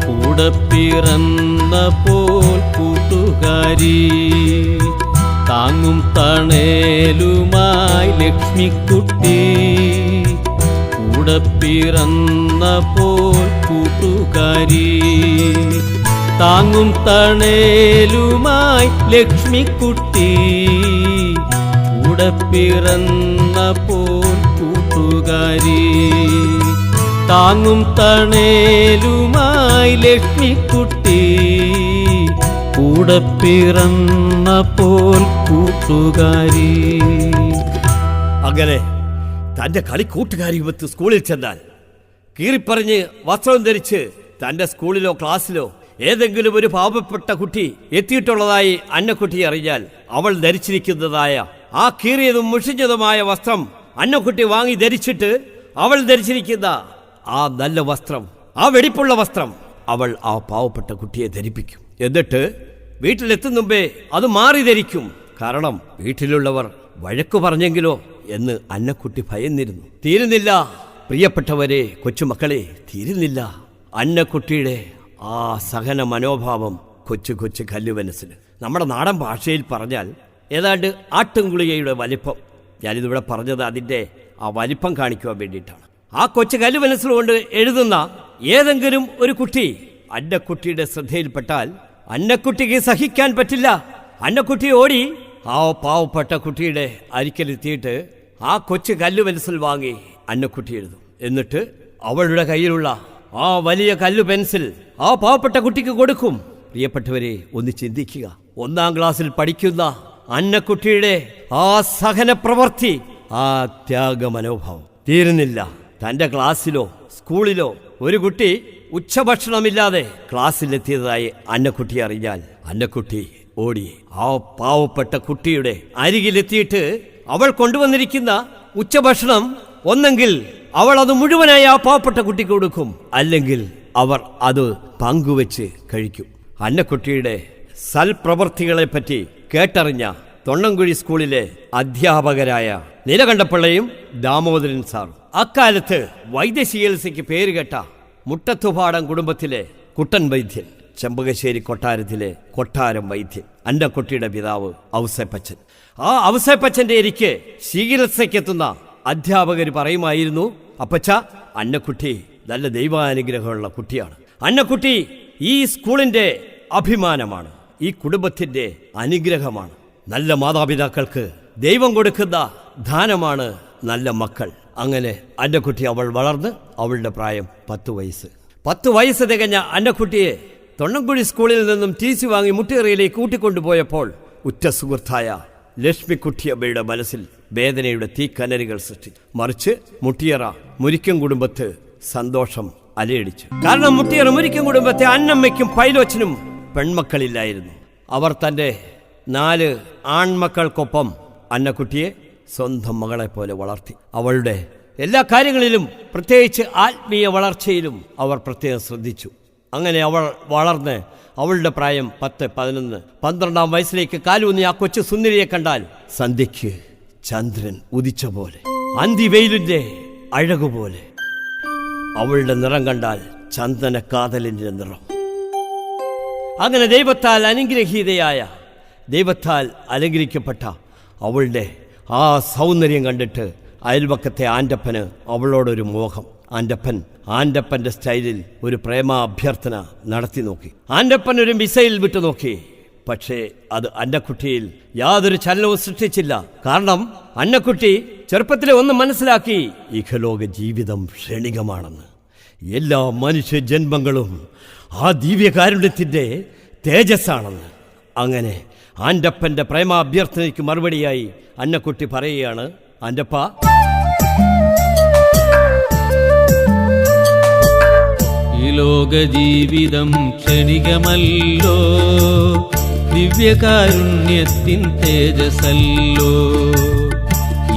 കൂടെ പിറന്നപ്പോൾ കൂട്ടുകാരി. താങ്ങും തണലുമായി ലക്ഷ്മിക്കുട്ടി കൂടെ പിറന്നപ്പോൾ കൂട്ടുകാരി. താങ്ങും തണലുമായി ലക്ഷ്മിക്കുട്ടി കൂടെ പിറന്നപ്പോൾ കൂട്ടുകാരി. താങ്ങും തണലുമായി ലക്ഷ്മിക്കുട്ടി കൂടെ പിറന്നപ്പോൾ കൂട്ടുകാരി. അങ്ങനെ തൻ്റെ കളിക്കൂട്ടുകാരിയുമൊത്ത് സ്കൂളിൽ ചെന്നാൽ കീറിപ്പറിഞ്ഞ് വസ്ത്രം ധരിച്ച് തൻ്റെ സ്കൂളിലോ ക്ലാസ്സിലോ ഏതെങ്കിലും ഒരു പാവപ്പെട്ട കുട്ടി എത്തിയിട്ടുള്ളതായി അന്നക്കുട്ടി അറിഞ്ഞാൽ അവൾ ധരിച്ചിരിക്കുന്നതായ ആ കീറിയതും മുഷിഞ്ഞതുമായ വസ്ത്രം അന്നക്കുട്ടി വാങ്ങി ധരിച്ചിട്ട് അവൾ ധരിച്ചിരിക്കുന്ന ആ നല്ല വസ്ത്രം, ആ വെടിപ്പുള്ള വസ്ത്രം അവൾ ആ പാവപ്പെട്ട കുട്ടിയെ ധരിപ്പിക്കും. എന്നിട്ട് വീട്ടിലെത്തും മുമ്പേ അത് മാറി ധരിക്കും. കാരണം വീട്ടിലുള്ളവർ വഴക്കു പറഞ്ഞെങ്കിലോ എന്ന് അന്നക്കുട്ടി ഭയന്നിരുന്നു. തീരുന്നില്ല പ്രിയപ്പെട്ടവരെ, കൊച്ചുമക്കളെ, തീരുന്നില്ല അന്നക്കുട്ടിയുടെ ആ സഹന മനോഭാവം കൊച്ചു കൊച്ചു കല്ലുവനസിന്. നമ്മുടെ നാടൻ ഭാഷയിൽ പറഞ്ഞാൽ ഏതാണ്ട് ആട്ടുംകുളികയുടെ വലിപ്പം. ഞാനിതിവിടെ പറഞ്ഞത് അതിൻ്റെ ആ വലിപ്പം കാണിക്കുവാൻ വേണ്ടിയിട്ടാണ്. ആ കൊച്ചു കല്ലുവനസിലുകൊണ്ട് എഴുതുന്ന ഏതെങ്കിലും ഒരു കുട്ടി അന്നക്കുട്ടിയുടെ ശ്രദ്ധയിൽപ്പെട്ടാൽ അന്നക്കുട്ടിക്ക് സഹിക്കാൻ പറ്റില്ല. അന്നക്കുട്ടി ഓടി ആ പാവപ്പെട്ട കുട്ടിയുടെ അരിക്കലെത്തിയിട്ട് ആ കൊച്ചു കല്ലുപെൻസിൽ വാങ്ങി അന്നക്കുട്ടി എഴുതും. എന്നിട്ട് അവളുടെ കയ്യിലുള്ള ആ വലിയ കല്ലു പെൻസിൽ ആ പാവപ്പെട്ട കുട്ടിക്ക് കൊടുക്കും. പ്രിയപ്പെട്ടവരെ, ഒന്ന് ചിന്തിക്കുക. 1ാം ക്ലാസ്സിൽ പഠിക്കുന്ന അന്നക്കുട്ടിയുടെ ആ സഹന പ്രവൃത്തി, ആ ത്യാഗ മനോഭാവം തീരുന്നില്ല. തൻ്റെ ക്ലാസ്സിലോ സ്കൂളിലോ ഒരു കുട്ടി ഉച്ചഭക്ഷണമില്ലാതെ ക്ലാസ്സിലെത്തിയതായി അന്നക്കുട്ടി അറിഞ്ഞാൽ അന്നക്കുട്ടി ഓടി ആ പാവപ്പെട്ട കുട്ടിയുടെ അരികിലെത്തിയിട്ട് അവൾ കൊണ്ടുവന്നിരിക്കുന്ന ഉച്ചഭക്ഷണം ഒന്നെങ്കിൽ അവൾ അത് മുഴുവനായി ആ പാവപ്പെട്ട കുട്ടിക്ക് കൊടുക്കും, അല്ലെങ്കിൽ അവർ അത് പങ്കുവെച്ച് കഴിക്കും. അന്നക്കുട്ടിയുടെ സൽപ്രവൃത്തികളെപ്പറ്റി കേട്ടറിഞ്ഞ തൊണ്ണൻകുഴി സ്കൂളിലെ അധ്യാപകരായ നീലകണ്ഠപിള്ളയും ദാമോദരൻ സാറും അക്കാലത്ത് വൈദ്യചികിത്സയ്ക്ക് പേരുകേട്ട മുട്ടത്തുപാടം കുടുംബത്തിലെ കുട്ടൻ വൈദ്യൻ, ചെമ്പകശ്ശേരി കൊട്ടാരത്തിലെ കൊട്ടാരം വൈദ്യൻ, അന്നക്കുട്ടിയുടെ പിതാവ് ഔസേപ്പച്ചൻ. ആ ഔസേപ്പച്ചൻ്റെ എനിക്ക് ചികിത്സയ്ക്കെത്തുന്ന അധ്യാപകർ പറയുമായിരുന്നു, അപ്പച്ച, അന്നക്കുട്ടി നല്ല ദൈവാനുഗ്രഹമുള്ള കുട്ടിയാണ്. അന്നക്കുട്ടി ഈ സ്കൂളിൻ്റെ അഭിമാനമാണ്, ഈ കുടുംബത്തിൻ്റെ അനുഗ്രഹമാണ്. നല്ല മാതാപിതാക്കൾക്ക് ദൈവം കൊടുക്കുന്ന ദാനമാണ് നല്ല മക്കൾ. അങ്ങനെ അന്നക്കുട്ടി അവൾ വളർന്ന് അവളുടെ പ്രായം 10 വയസ്സ്. 10 വയസ്സ് തികഞ്ഞ അന്നക്കുട്ടിയെ തൊണ്ണൻകുഴി സ്കൂളിൽ നിന്നും TC വാങ്ങി മുട്ടിയറയിലേക്ക് കൂട്ടിക്കൊണ്ടുപോയപ്പോൾ ഉറ്റ സുഹൃത്തായ ലക്ഷ്മിക്കുട്ടിയമ്മയുടെ മനസ്സിൽ വേദനയുടെ തീക്കനലുകൾ സൃഷ്ടിച്ചു. മറിച്ച് മുട്ടിയറ മുരിക്കൻ കുടുംബത്ത് സന്തോഷം അലയടിച്ചു. കാരണം മുട്ടിയറ മുരിക്കൻ കുടുംബത്തെ അന്നമ്മയ്ക്കും പൈലോച്ചനും പെൺമക്കളില്ലായിരുന്നു. അവർ തൻ്റെ 4 ആൺമക്കൾക്കൊപ്പം അന്നക്കുട്ടിയെ സ്വന്തം മകളെ പോലെ വളർത്തി. അവളുടെ എല്ലാ കാര്യങ്ങളിലും, പ്രത്യേകിച്ച് ആത്മീയ വളർച്ചയിലും അവർ പ്രത്യേകം ശ്രദ്ധിച്ചു. അങ്ങനെ അവൾ വളർന്ന് അവളുടെ പ്രായം 10, 11, 12 വയസ്സിലേക്ക് കാലൂന്നി ആ കൊച്ചു സുന്ദരിയെ കണ്ടാൽ സന്ധ്യയ്ക്ക് ചന്ദ്രൻ ഉദിച്ച പോലെ, അന്തിവെയിലിൻ്റെ അഴകുപോലെ. അവളുടെ നിറം കണ്ടാൽ ചന്ദന കാതലിൻ്റെ നിറം. അങ്ങനെ ദൈവത്താൽ അനുഗ്രഹീതയായ, ദൈവത്താൽ അലങ്കരിക്കപ്പെട്ട അവളുടെ ആ സൗന്ദര്യം കണ്ടിട്ട് അയൽവക്കത്തെ ആൻ്റപ്പന് അവളോടൊരു മോഹം. ആൻ്റപ്പൻ്റെ സ്റ്റൈലിൽ ഒരു പ്രേമാഭ്യർത്ഥന നടത്തി നോക്കി. ആൻ്റപ്പൻ ഒരു മിസൈൽ വിട്ടു നോക്കി. പക്ഷേ അത് അന്നക്കുട്ടിയിൽ യാതൊരു ചലനവും സൃഷ്ടിച്ചില്ല. കാരണം അന്നക്കുട്ടി ചെറുപ്പത്തിലെ ഒന്ന് മനസ്സിലാക്കി, ഇഹലോക ജീവിതം ക്ഷണികമാണെന്ന്. എല്ലാ മനുഷ്യ ജന്മങ്ങളും ആ ദിവ്യകാരുണ്യത്തിൻ്റെ തേജസ്സാണെന്ന്. അങ്ങനെ ആൻ്റപ്പൻ്റെ പ്രേമാഭ്യർത്ഥനയ്ക്ക് മറുപടിയായി അന്നക്കുട്ടി പറയുകയാണ്, ആൻ്റപ്പ, ഈ ലോക ജീവിതം ക്ഷണികമല്ലോ, ദിവ്യകാരുണ്യത്തിൻ തേജസ്സല്ലോ.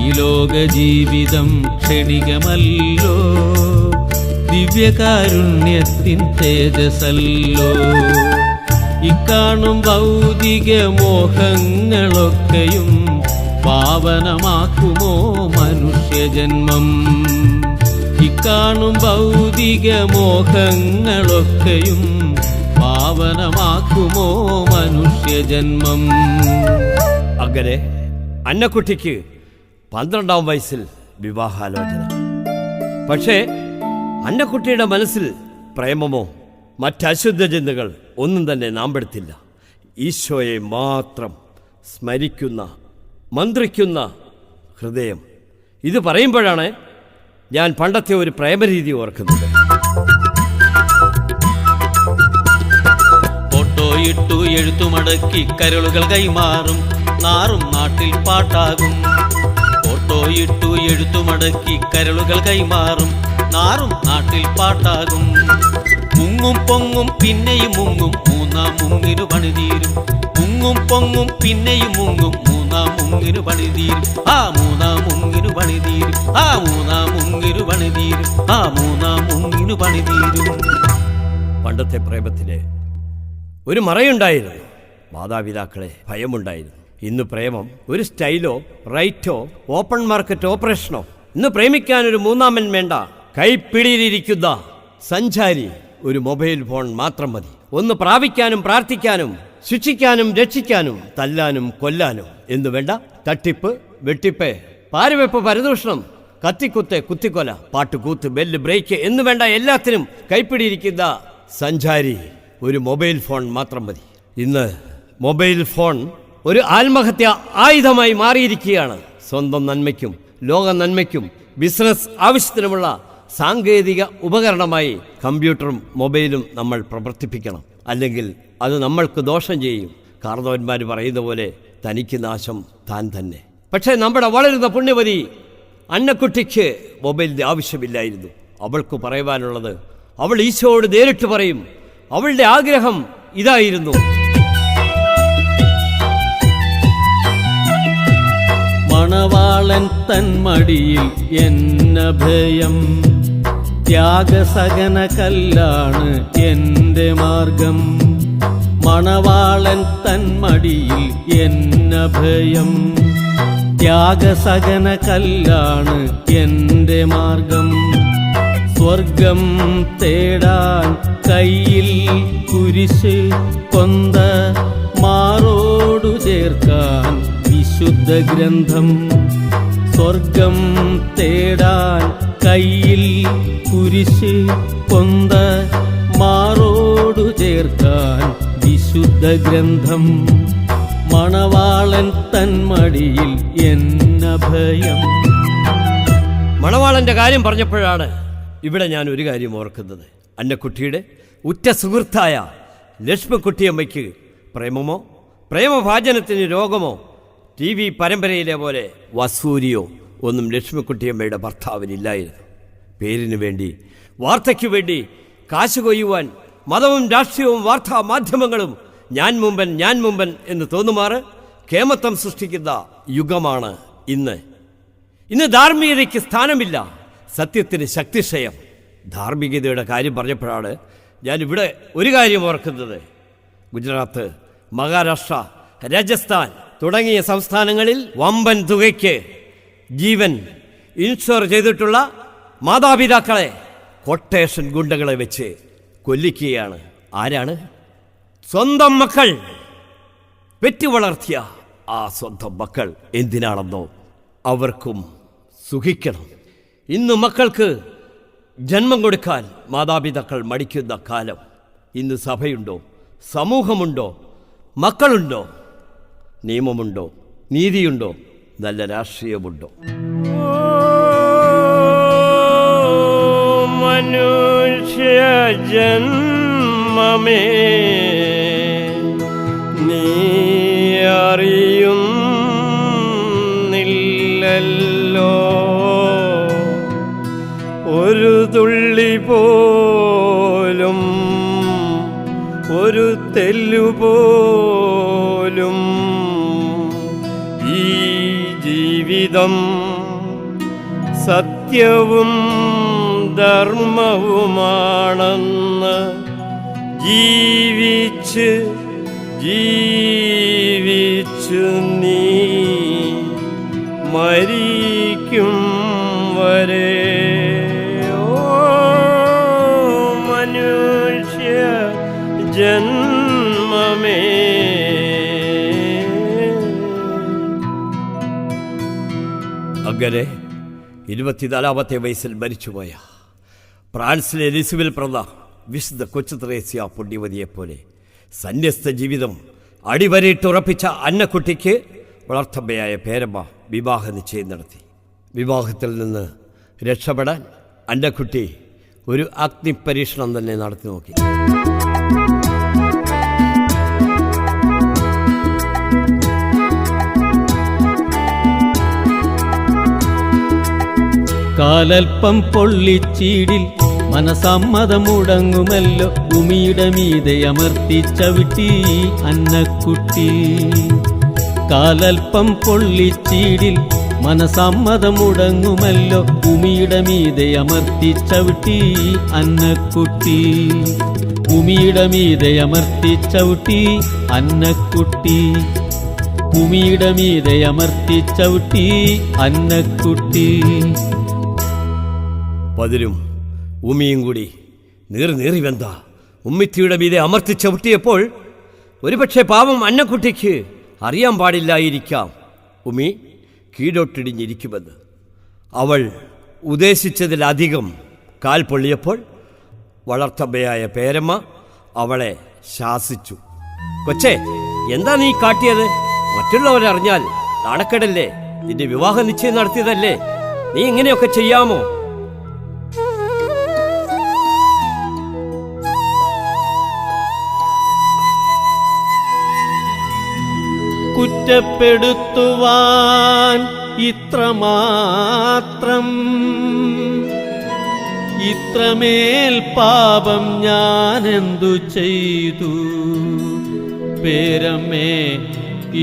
ഈ ലോക ജീവിതം ക്ഷണികമല്ലോ, ദിവ്യകാരുണ്യത്തിൻ തേജസ്സല്ലോ. ഇക്കാണും ഭൗതിക മോഹങ്ങളൊക്കെയും പാവനമാക്കുമോ മനുഷ്യജന്മം. ഇക്കാണും ഭൗതിക മോഹങ്ങളൊക്കെയും പാവനമാക്കുമോ മനുഷ്യജന്മം. അങ്ങനെ അന്നക്കുട്ടിക്ക് 12-ാം വയസ്സിൽ വിവാഹാലോചന. പക്ഷേ അന്നക്കുട്ടിയുടെ മനസ്സിൽ പ്രേമമോ മറ്റശുദ്ധ ചിന്തകൾ ഒന്നും തന്നെ നാമ്പെടുത്തില്ല. ഈശോയെ മാത്രം സ്മരിക്കുന്ന, മന്ത്രിക്കുന്ന ഹൃദയം. ഇത് പറയുമ്പോഴാണ് ഞാൻ പണ്ടത്തെ ഒരു പ്രേമരീതി ഓർക്കുന്നത്. ഫോട്ടോയിട്ടു എഴുത്തുമടക്കി കരളുകൾ കൈമാറും, നാറും നാട്ടിൽ പാട്ടാകും. ഫോട്ടോയിട്ടു എഴുത്തുമടക്കി കരളുകൾ കൈമാറും, നാറും നാട്ടിൽ പാട്ടാകും. മുങ്ങും പൊങ്ങും പിന്നെയും മുങ്ങും, മൂന്നാം മുങ്ങിനു പണിതീരും. മുങ്ങും പൊങ്ങും പിന്നെയും മുങ്ങും, മൂന്നാം മുങ്ങിനു പണിതീരും. ആ മൂന്നാം മുങ്ങിനു പണിതീരും, ആ മൂന്നാം മുങ്ങിനു പണിതീരും, ആ മൂന്നാം മുങ്ങിനു പണിതീരും. പണ്ടത്തെ പ്രേമത്തിന് ഒരു മറയുണ്ടായിരുന്നു, മാതാപിതാക്കളെ ഭയമുണ്ടായിരുന്നു. ഇന്ന് പ്രേമം ഒരു സ്റ്റൈലോ റൈറ്റോ ഓപ്പൺ മാർക്കറ്റ് ഓപ്പറേഷനോ. ഇന്ന് പ്രേമിക്കാൻ ഒരു മൂന്നാമൻ വേണ്ട, കൈപ്പിടിയിലിരിക്കുന്ന സഞ്ചാരി ഒരു മൊബൈൽ ഫോൺ മാത്രം മതി. ഒന്ന് പ്രാപിക്കാനും പ്രാർത്ഥിക്കാനും ശിക്ഷിക്കാനും രക്ഷിക്കാനും തല്ലാനും കൊല്ലാനും എന്നു വേണ്ട. തട്ടിപ്പ്, വെട്ടിപ്പ്, പാരവെപ്പ്, പരദൂഷണം, കത്തിക്കുത്ത്, കുത്തിക്കൊല, പാട്ടുകൂത്ത്, ബെല്ല്, ബ്രേക്ക് എന്നു വേണ്ട. എല്ലാത്തിനും കൈപ്പിടിയിരിക്കുന്ന സഞ്ചാരി ഒരു മൊബൈൽ ഫോൺ മാത്രം മതി. ഇന്ന് മൊബൈൽ ഫോൺ ഒരു ആത്മഹത്യ ആയുധമായി മാറിയിരിക്കുകയാണ്. സ്വന്തം നന്മയ്ക്കും ലോക നന്മയ്ക്കും ബിസിനസ് ആവശ്യത്തിനുമുള്ള സാങ്കേതിക ഉപകരണമായി കമ്പ്യൂട്ടറും മൊബൈലും നമ്മൾ പ്രവർത്തിപ്പിക്കണം. അല്ലെങ്കിൽ അത് നമ്മൾക്ക് ദോഷം ചെയ്യും. കാർന്നവന്മാർ പറയുന്ന പോലെ തനിക്ക് നാശം താൻ തന്നെ. പക്ഷേ നമ്മുടെ വളരുന്ന പുണ്യവതി അന്നക്കുട്ടിക്ക് മൊബൈലിൻ്റെ ആവശ്യമില്ലായിരുന്നു. അവൾക്ക് പറയുവാനുള്ളത് അവൾ ഈശോയോട് നേരിട്ട് പറയും. അവളുടെ ആഗ്രഹം ഇതായിരുന്നു. മണവാളൻ തന്മടിയിൽ എന്ന ഭയം, ത്യാഗസകന കല്ലാണ് എൻ്റെ മാർഗം. മണവാളൻ തന്മടിയിൽ എന്ന ഭയം, ത്യാഗസകന കല്ലാണ് എൻ്റെ മാർഗം. സ്വർഗം തേടാൻ കയ്യിൽ കുരിശ് കൊന്ത, മാറോടു ചേർക്കാൻ വിശുദ്ധ ഗ്രന്ഥം. സ്വർഗം തേടാൻ കയ്യിൽ കുരിശ് കൊന്ത, മാറോടു ചേർക്കാൻ വിശുദ്ധ ഗ്രന്ഥം. മണവാളൻ തന്മടിയിൽ എന്ന ഭയം. മണവാളന്റെ കാര്യം പറഞ്ഞപ്പോഴാണ് ഇവിടെ ഞാൻ ഒരു കാര്യം ഓർക്കുന്നത്. അന്നക്കുട്ടിയുടെ ഉറ്റ സുഹൃത്തായ ലക്ഷ്മിക്കുട്ടിയമ്മയ്ക്ക് പ്രേമമോ പ്രേമഭാജനത്തിന് രോഗമോ TV പരമ്പരയിലെ പോലെ വസൂരിയോ ഒന്നും ലക്ഷ്മിക്കുട്ടിയമ്മയുടെ ഭർത്താവിനില്ലായിരുന്നു. പേരിനു വേണ്ടി, വാർത്തയ്ക്കു വേണ്ടി കാശ് കൊയ്യുവാൻ മതവും രാഷ്ട്രീയവും വാർത്താ മാധ്യമങ്ങളും ഞാൻ മുമ്പൻ എന്ന് തോന്നുമാറ് കേമത്വം സൃഷ്ടിക്കുന്ന യുഗമാണ് ഇന്ന്. ധാർമ്മികതയ്ക്ക് സ്ഥാനമില്ല, സത്യത്തിന് ശക്തിക്ഷയം. ധാർമ്മികതയുടെ കാര്യം പറഞ്ഞപ്പോഴാണ് ഞാനിവിടെ ഒരു കാര്യം ഓർക്കുന്നത്. ഗുജറാത്ത്, മഹാരാഷ്ട്ര, രാജസ്ഥാൻ തുടങ്ങിയ സംസ്ഥാനങ്ങളിൽ വമ്പൻ തുകയ്ക്ക് ജീവൻ ഇൻഷുർ ചെയ്തിട്ടുള്ള മാതാപിതാക്കളെ കൊട്ടേഷൻ ഗുണ്ടകളെ വെച്ച് കൊല്ലിക്കുകയാണ്. ആരാണ്? സ്വന്തം മക്കൾ പെറ്റു വളർത്തിയ ആ സ്വന്തം മക്കൾ എന്തിനാണെന്നോ അവർക്കും സുഖിക്കണം. ഇന്ന് മക്കൾക്ക് ജന്മം കൊടുക്കാൻ മാതാപിതാക്കൾ മടിക്കുന്ന കാലം. ഇന്ന് സഭയുണ്ടോ, സമൂഹമുണ്ടോ, മക്കളുണ്ടോ, നിയമമുണ്ടോ, നീതിയുണ്ടോ, നല്ല രാഷ്ട്രീയമുണ്ടോ? മനുഷ്യ ജന്മമേ നീ അറിയുന്നില്ലല്ലോ, ഒരു തുള്ളി പോലും, ഒരു തെല്ലുപോലും ഈ ജീവിതം സത്യവും ധർമ്മവുമാണെന്ന് ജീവിച്ച് നീ മരിക്കും വരെ. മനുഷ്യ ജന്മമേ. അങ്ങനെ 24-ാമത്തെ വയസ്സിൽ മരിച്ചുപോയ ഫ്രാൻസിലെ ലിസുവിൽ പിറന്ന വിശുദ്ധ കൊച്ചു ത്രേസ്യ പുണ്യവതിയെപ്പോലെ സന്യസ്ത ജീവിതം അടിവരയിട്ടുറപ്പിച്ച അന്നക്കുട്ടിക്ക് വളർത്തമ്മയായ പേരമ്മ വിവാഹ നിശ്ചയം നടത്തി. വിവാഹത്തിൽ നിന്ന് രക്ഷപ്പെടാൻ അന്നക്കുട്ടി ഒരു അഗ്നിപരീക്ഷണം തന്നെ നടത്തി നോക്കി. കാലൽപ്പം പൊള്ളിച്ചീടിൽ മനസമ്മതമുടങ്ങുമല്ലോ, ഭൂമിയുടെ മീതെ അമർത്തിച്ചവിട്ടി അന്നക്കുട്ടി. കാലൽപ്പം പൊള്ളിച്ചീടിൽ മനസമ്മതമുടങ്ങുമല്ലോ, ഭൂമിയുടെ മീതെ അമർത്തിച്ചവിട്ടി അന്നക്കുട്ടി. ഭൂമിയുടെ മീതെ അമർത്തിച്ചവിട്ടി അന്നക്കുട്ടി. ഭൂമിയുടെ മീതെ അമർത്തിച്ചവിട്ടി അന്നക്കുട്ടി. പതിരും ഉമിയും കൂടി നീറി വെന്ത ഉമ്മിത്തിയുടെ മീതെ അമർത്തിച്ചവിട്ടിയപ്പോൾ ഒരുപക്ഷെ പാവം അന്നക്കുട്ടിക്ക് അറിയാൻ പാടില്ലായിരിക്കാം ഉമി കീഴോട്ടിടിഞ്ഞിരിക്കുമെന്ന്. അവൾ ഉദ്ദേശിച്ചതിലധികം കാൽ പൊള്ളിയപ്പോൾ വളർത്തമ്മയായ പേരമ്മ അവളെ ശാസിച്ചു. കൊച്ചേ, എന്താ നീ കാട്ടിയത്? മറ്റുള്ളവരറിഞ്ഞാൽ നാണക്കേടല്ലേ? നിന്റെ വിവാഹ നിശ്ചയം നടത്തിയതല്ലേ? നീ ഇങ്ങനെയൊക്കെ ചെയ്യാമോ? കുറ്റപ്പെടുത്തുവാൻ ഇത്രമാത്രം, ഇത്രമേൽ പാപം ഞാൻ എന്തു ചെയ്തു? പേരമ്മേ,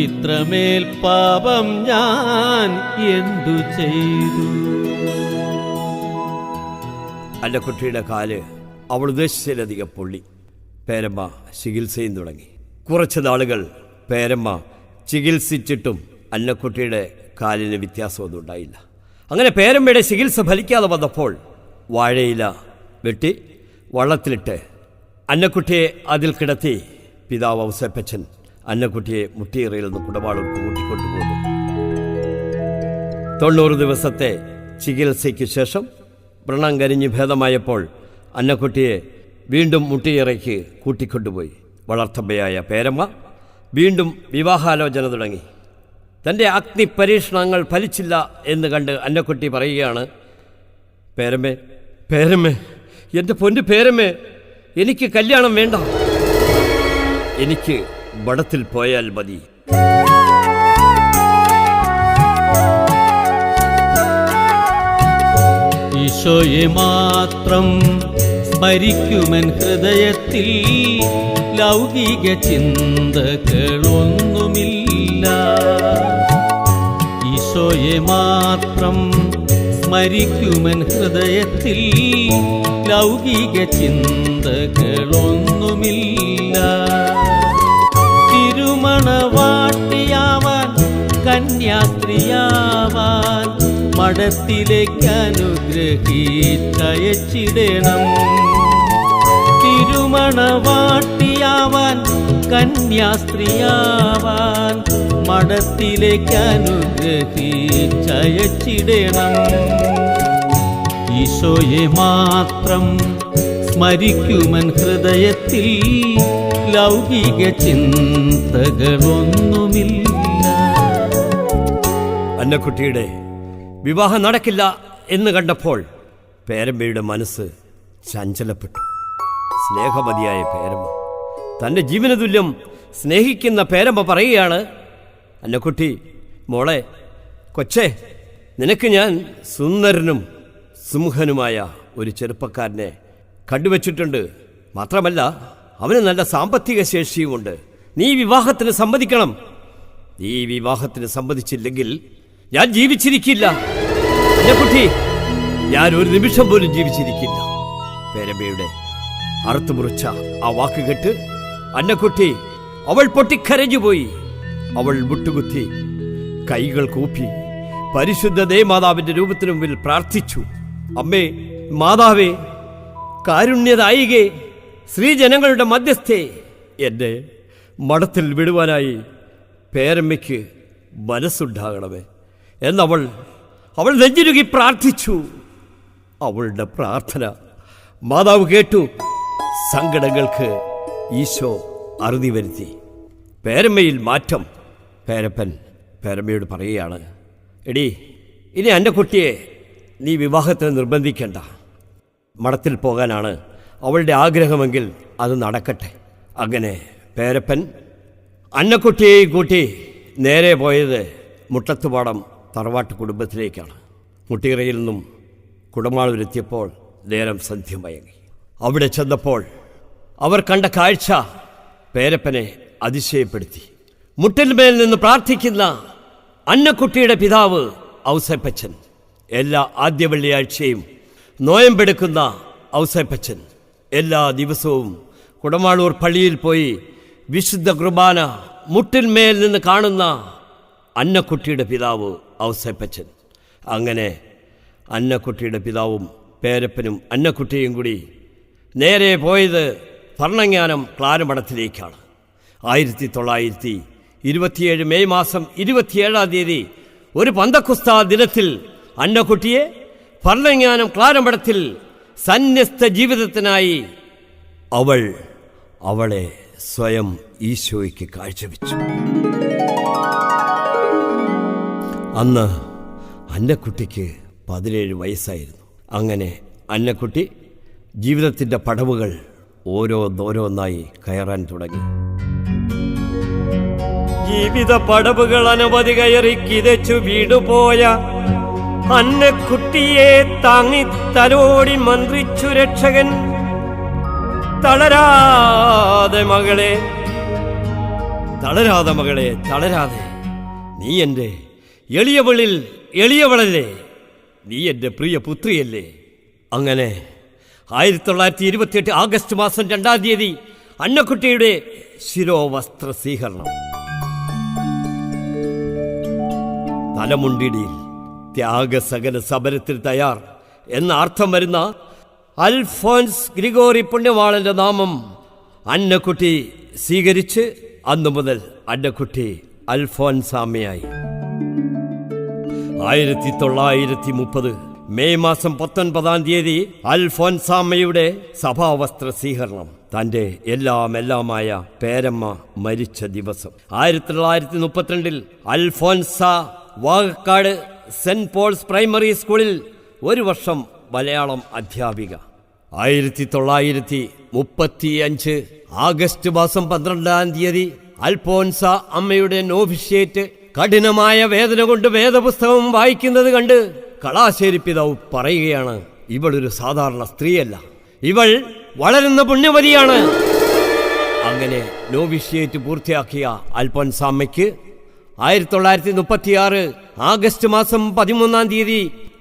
ഇത്രമേൽ പാപം ഞാൻ എന്തു ചെയ്തു? അന്നക്കുട്ടിയുടെ കാല് അവൾ ഉദ്ദേശിച്ചതിലധികം പൊള്ളി. പേരമ്മ ചികിത്സയും തുടങ്ങി. കുറച്ച് നാളുകൾ പേരമ്മ ചികിത്സിച്ചിട്ടും അന്നക്കുട്ടിയുടെ കാലിന് വ്യത്യാസമൊന്നും ഉണ്ടായില്ല. അങ്ങനെ പേരമ്മയുടെ ചികിത്സ ഫലിക്കാതെ വന്നപ്പോൾ വാഴയില വെട്ടി വള്ളത്തിലിട്ട് അന്നക്കുട്ടിയെ അതിൽ കിടത്തി പിതാവ് ഔസേപ്പച്ചൻ അന്നക്കുട്ടിയെ മുട്ടിയറയിൽ നിന്ന് കുടമാളൂർക്ക് കൂട്ടിക്കൊണ്ടുപോകുന്നു. 90 ദിവസത്തെ ചികിത്സയ്ക്ക് ശേഷം വ്രണം കരിഞ്ഞ് ഭേദമായപ്പോൾ അന്നക്കുട്ടിയെ വീണ്ടും മുട്ടിയറയ്ക്ക് കൂട്ടിക്കൊണ്ടുപോയി. വളർത്തമ്മയായ പേരമ്മ വീണ്ടും വിവാഹാലോചന തുടങ്ങി. തൻ്റെ അഗ്നി പരീക്ഷണങ്ങൾ ഫലിച്ചില്ല എന്ന് കണ്ട് അന്നക്കുട്ടി പറയുകയാണ്, പേരമ്മേ, പേരമ്മേ, എൻ്റെ പൊന്നു പേരമ്മേ, എനിക്ക് കല്യാണം വേണ്ട, എനിക്ക് വടത്തിൽ പോയാൽ മതി. ഈശോയെ മാത്രം സ്മരിക്കുമൻ ഹൃദയത്തിൽ, ലൗകിക ചിന്തകളൊന്നുമില്ല. ഈശോയെ മാത്രം സ്മരിക്കുമൻ ഹൃദയത്തിൽ, ലൗകിക ചിന്തകളൊന്നുമില്ല. തിരുമണവാട്ടിയാവാൻ, കന്യാസ്ത്രീയാവാൻ മഠത്തിലേക്ക് അനുഗ്രഹിച്ചയച്ചിടണം. തിരുമണവാട്ടിയ യുവതിയാവാൻ കന്യാസ്ത്രീയാവാൻ മഠത്തിലേക്ക് അനുഗ്രഹിച്ചയച്ചിടണം. ഈശോയെ മാത്രം സ്മരിക്കുമൻ ഹൃദയത്തിൽ ലൗകിക ചിന്തകളൊന്നുമില്ല. അന്നക്കുട്ടിയുടെ വിവാഹം നടക്കില്ല എന്ന് കണ്ടപ്പോൾ പേരമ്മയുടെ മനസ്സ് ചഞ്ചലപ്പെട്ടു. സ്നേഹമതിയായ പേരമ്മ, തൻ്റെ ജീവനതുല്യം സ്നേഹിക്കുന്ന പേരമ്മ പറയുകയാണ്, അന്നക്കുട്ടി മോളെ, കൊച്ചേ, നിനക്ക് ഞാൻ സുന്ദരനും സിംഹനുമായ ഒരു ചെറുപ്പക്കാരനെ കണ്ടുവച്ചിട്ടുണ്ട്. മാത്രമല്ല അവന് നല്ല സാമ്പത്തിക ശേഷിയുമുണ്ട്. നീ വിവാഹത്തിന് സമ്മതിക്കണം. നീ വിവാഹത്തിന് സമ്മതിച്ചില്ലെങ്കിൽ ഞാൻ ജീവിച്ചിരിക്കില്ല. അന്നക്കുട്ടി, ഞാൻ ഒരു നിമിഷം പോലും ജീവിച്ചിരിക്കില്ല. പേരമ്മയുടെ അറുത്തുമുറിച്ച ആ വാക്ക് കേട്ട് അന്നക്കുട്ടി അവൾ പൊട്ടിക്കരഞ്ഞുപോയി. അവൾ മുട്ടുകുത്തി കൈകൾ കൂപ്പി പരിശുദ്ധ ദേവമാതാവിന്റെ രൂപത്തിനു മുമ്പിൽ പ്രാർത്ഥിച്ചു. അമ്മേ, മാതാവേ, കാരുണ്യദായികേ, സ്ത്രീജനങ്ങളുടെ മധ്യസ്ഥേ, എന്നെ മഠത്തിൽ വിടുവാനായി പേരമ്മയ്ക്ക് മനസ്സുണ്ടാകണമേ എന്നവൾ നെഞ്ചിരുകി പ്രാർത്ഥിച്ചു. അവളുടെ പ്രാർത്ഥന മാതാവ് കേട്ടു. സങ്കടങ്ങൾക്ക് ഈശോ അറുതി വരുത്തി. പേരമ്മയിൽ മാറ്റം. പേരപ്പൻ പേരമ്മയോട് പറയുകയാണ്, എടി, ഇനി എൻ്റെ കുട്ടിയെ നീ വിവാഹത്തിന് നിർബന്ധിക്കണ്ട. മഠത്തിൽ പോകാനാണ് അവളുടെ ആഗ്രഹമെങ്കിൽ അത് നടക്കട്ടെ. അങ്ങനെ പേരപ്പൻ അന്നക്കുട്ടിയെയും കൂട്ടി നേരെ പോയത് മുട്ടത്തുപാടം തറവാട്ട് കുടുംബത്തിലേക്കാണ്. മുട്ടിയറയിൽ നിന്നും കുടമാളൂരെത്തിയപ്പോൾ നേരം സന്ധ്യ മയങ്ങി. അവിടെ ചെന്നപ്പോൾ അവർ കണ്ട കാഴ്ച പേരപ്പനെ അതിശയപ്പെടുത്തി. മുട്ടിന്മേൽ നിന്ന് പ്രാർത്ഥിക്കുന്ന അന്നക്കുട്ടിയുടെ പിതാവ് ഔസേപ്പച്ചൻ, എല്ലാ ആദ്യ വെള്ളിയാഴ്ചയും നോയമ്പെടുക്കുന്ന ഔസേപ്പച്ചൻ, എല്ലാ ദിവസവും കുടമാളൂർ പള്ളിയിൽ പോയി വിശുദ്ധ കുർബാന മുട്ടിന്മേൽ നിന്ന് കാണുന്ന അന്നക്കുട്ടിയുടെ പിതാവ് ഔസേപ്പച്ചൻ. അങ്ങനെ അന്നക്കുട്ടിയുടെ പിതാവും പേരപ്പനും അന്നക്കുട്ടിയും കൂടി നേരെ പോയത് ഭരണങ്ങാനം ക്ലാരമഠത്തിലേക്കാണ്. 1927 മെയ് മാസം 27-ാം തീയതി ഒരു പന്തക്കുസ്താ ദിനത്തിൽ അന്നക്കുട്ടിയെ ഭരണങ്ങാനം ക്ലാരമഠത്തിൽ സന്യസ്ത ജീവിതത്തിനായി അവളെ സ്വയം ഈശോയ്ക്ക് കാഴ്ചവെച്ചു. അന്ന് അന്നക്കുട്ടിക്ക് 17 വയസ്സായിരുന്നു. അങ്ങനെ അന്നക്കുട്ടി ജീവിതത്തിൻ്റെ പടവുകൾ ഓരോന്നോരോന്നായി കയറാൻ തുടങ്ങി. ജീവിത പടവുകൾ അനവധി കയറി കിതച്ചു വീടുപോയ അന്നക്കുട്ടിയെ താങ്ങി തലോടി മന്ത്രിച്ചു രക്ഷകൻ. തളരാതെ മകളെ, തളരാതെ. നീ എൻ്റെ എളിയവളല്ലേ, നീ എൻ്റെ പ്രിയ പുത്രിയല്ലേ. അങ്ങനെ 1928 ആഗസ്റ്റ് മാസം 2-ാം തീയതി അന്നക്കുട്ടിയുടെ ശിരോവസ്ത്ര സ്വീകരണം. തലമുണ്ടിടിയിൽ ത്യാഗസകല സമരത്തിൽ തയ്യാർ എന്ന അർത്ഥം വരുന്ന അൽഫോൻസ് ഗ്രിഗോറി പുണ്യവാളന്റെ നാമം അന്നക്കുട്ടി സ്വീകരിച്ച് അന്നു മുതൽ അന്നക്കുട്ടി അൽഫോൻസാമ്മയായി. 1930 മെയ് മാസം 19-ാം തീയതി അൽഫോൻസാമ്മയുടെ സഭാവസ്ത്ര സ്വീകരണം. തൻ്റെ എല്ലാമായ പേരമ്മ മരിച്ച ദിവസം. 1932 Alphonsa Vakakkad Saint Paul's primary സ്കൂളിൽ 1 വർഷം മലയാളം അധ്യാപിക. 1935 ആഗസ്റ്റ് മാസം 12-ാം തീയതി അൽഫോൻസ അമ്മയുടെ നോവിഷ്യേറ്റ് കഠിനമായ വേദന കൊണ്ട് വേദപുസ്തകം വായിക്കുന്നത് കണ്ട് കളാശ്ശേരി പിതാവ് പറയുകയാണ്, ഇവളൊരു സാധാരണ സ്ത്രീയല്ല, ഇവൾ വളരുന്ന പുണ്യവതിയാണ്. അങ്ങനെ നോവിഷ്യേറ്റ് പൂർത്തിയാക്കിയ അൽഫോൻസാമ്മയ്ക്ക് 1936 ആഗസ്റ്റ് മാസം 13-ാം തീയതി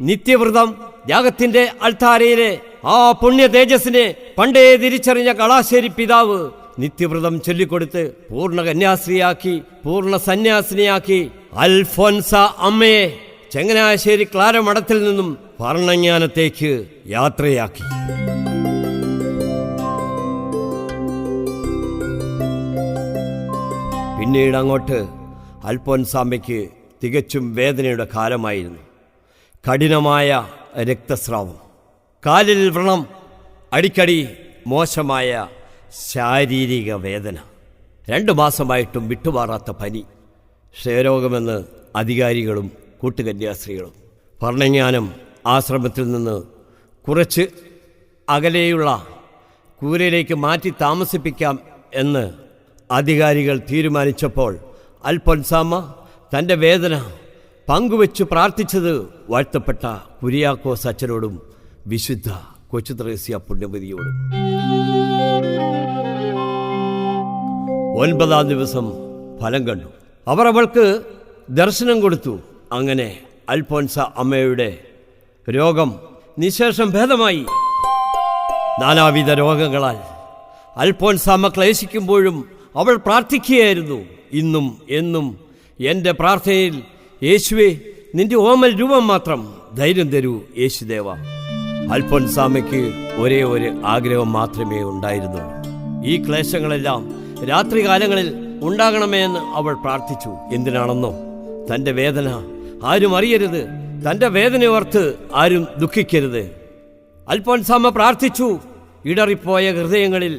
നിത്യവ്രതം യാഗത്തിന്റെ അൾത്താരയിലെ ആ പുണ്യ തേജസ്സിനെ പണ്ടേ തിരിച്ചറിഞ്ഞ കളാശ്ശേരി പിതാവ് നിത്യവ്രതം ചൊല്ലിക്കൊടുത്ത് പൂർണ്ണ കന്യാസ്ത്രീയാക്കി, പൂർണ്ണ സന്യാസിനിയാക്കി അൽഫോൻസ അമ്മയെ ചങ്ങനാശ്ശേരി ക്ലാരമഠത്തിൽ നിന്നും ഭരണങ്ങാനത്തേക്ക് യാത്രയാക്കി. പിന്നീട് അങ്ങോട്ട് അൽഫോൻസാമ്മയ്ക്ക് തികച്ചും വേദനയുടെ കാലമായിരുന്നു. കഠിനമായ രക്തസ്രാവം, കാലിൽ വ്രണം, അടിക്കടി മോശമായ ശാരീരിക വേദന, 2 മാസമായിട്ടും വിട്ടുമാറാത്ത പനി, ക്ഷയരോഗമെന്ന് അധികാരികളും കൂട്ടുകന്യാസ്ത്രീകളും. ഭരണങ്ങാനം ആശ്രമത്തിൽ നിന്ന് കുറച്ച് അകലെയുള്ള കൂരയിലേക്ക് മാറ്റി താമസിപ്പിക്കാം എന്ന് അധികാരികൾ തീരുമാനിച്ചപ്പോൾ അൽഫോൻസാമ്മ തൻ്റെ വേദന പങ്കുവെച്ച് പ്രാർത്ഥിച്ചത് വാഴ്ത്തപ്പെട്ട കുര്യാക്കോസ് അച്ഛനോടും വിശുദ്ധ കൊച്ചു ത്രേസ്യ പുണ്യവതിയോടും. 9-ാം ദിവസം ഫലം കണ്ടു. അവർ അവൾക്ക് ദർശനം കൊടുത്തു. അങ്ങനെ അൽഫോൻസ അമ്മയുടെ രോഗം നിശേഷം ഭേദമായി. നാനാവിധ രോഗങ്ങളാൽ അൽഫോൻസാമ്മ ക്ലേശിക്കുമ്പോഴും അവൾ പ്രാർത്ഥിക്കുകയായിരുന്നു. ഇന്നും എന്നും എൻ്റെ പ്രാർത്ഥനയിൽ യേശുവേ, നിന്റെ ഓമൽ രൂപം മാത്രം ധൈര്യം തരൂ യേശുദേവ. അൽഫോൻസാമ്മയ്ക്ക് ഒരേ ഒരു ആഗ്രഹം മാത്രമേ ഉണ്ടായിരുന്നുള്ളൂ. ഈ ക്ലേശങ്ങളെല്ലാം രാത്രികാലങ്ങളിൽ ഉണ്ടാകണമേ എന്ന് അവൾ പ്രാർത്ഥിച്ചു. എന്തിനാണെന്നോ, തൻ്റെ വേദന ആരും അറിയരുത്, തൻ്റെ വേദനയോർത്ത് ആരും ദുഃഖിക്കരുത്. അൽഫോൻസാമ്മ പ്രാർത്ഥിച്ചു, ഇടറിപ്പോയ ഹൃദയങ്ങളിൽ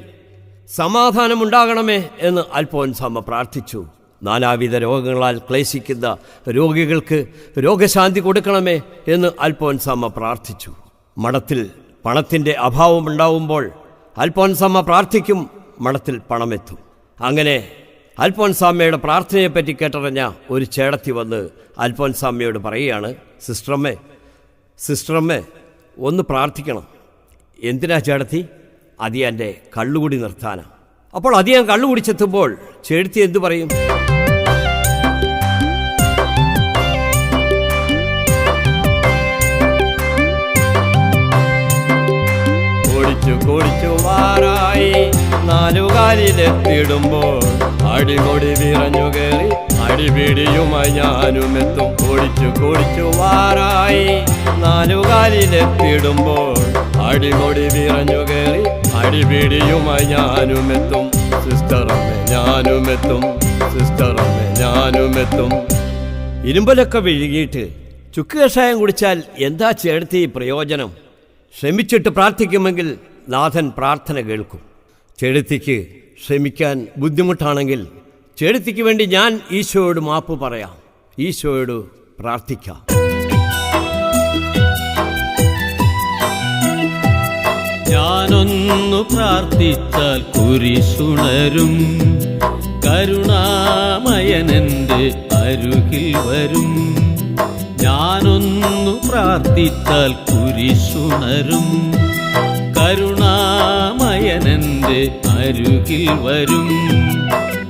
സമാധാനമുണ്ടാകണമേ എന്ന് അൽഫോൻസാമ്മ പ്രാർത്ഥിച്ചു. നാനാവിധ രോഗങ്ങളാൽ ക്ലേശിക്കുന്ന രോഗികൾക്ക് രോഗശാന്തി കൊടുക്കണമേ എന്ന് അൽഫോൻസാമ്മ പ്രാർത്ഥിച്ചു. മഠത്തിൽ പണത്തിൻ്റെ അഭാവമുണ്ടാവുമ്പോൾ അൽഫോൻസാമ്മ പ്രാർത്ഥിക്കും, മഠത്തിൽ പണമെത്തും. അങ്ങനെ അൽഫോൻസാമ്മയുടെ പ്രാർത്ഥനയെപ്പറ്റി കേട്ടറിഞ്ഞ ഒരു ചേടത്തി വന്ന് അൽഫോൻസാമ്മയോട് പറയുകയാണ്, സിസ്റ്ററമ്മേ ഒന്ന് പ്രാർത്ഥിക്കണം. എന്തിനാ ചേടത്തി? അതിയാൻ്റെ കള്ളുകുടി നിർത്താനാ. അപ്പോൾ അതിയാൻ കള്ളു കുടിച്ചെത്തുമ്പോൾ ചേടത്തി എന്തു പറയും? കുടിച്ചു വാറായി 4 കാലിലെത്തിടുമ്പോൾ അടിമുടി വിറഞ്ഞു കയറി അടിപിടിയുമായി ഞാനുമെത്തും. കുടിച്ചു വാറായി 4 കാലിലെത്തിടുമ്പോൾ അടിമുടി വിറഞ്ഞു കയറി അടിപിടിയുമായി ഞാനുമെത്തും. സിസ്റ്ററമ്മേ ഞാനുമെത്തും. ഇരുമ്പലൊക്കെ വിഴുങ്ങിയിട്ട് ചുക്ക് കഷായം കുടിച്ചാൽ എന്താ ചേർത്തി പ്രയോജനം? ക്ഷമിച്ചിട്ട് പ്രാർത്ഥിക്കുമെങ്കിൽ നാഥൻ പ്രാർത്ഥന കേൾക്കും. ചെടുത്തിക്ക് ക്ഷമിക്കാൻ ബുദ്ധിമുട്ടാണെങ്കിൽ ചെടുത്തിക്ക് വേണ്ടി ഞാൻ ഈശോയോട് മാപ്പ് പറയാം, ഈശോയോട് പ്രാർത്ഥിക്കാം. ഞാനൊന്നു പ്രാർത്ഥിച്ചാൽ കുരിശുണരും, കരുണാമയനെന്റെ അരുകിൽ വരും. ഞാനൊന്നു പ്രാർത്ഥിച്ചാൽ കുരിശുണരും, കരുണാമയനെന്റെ അരുകിൽ വരും.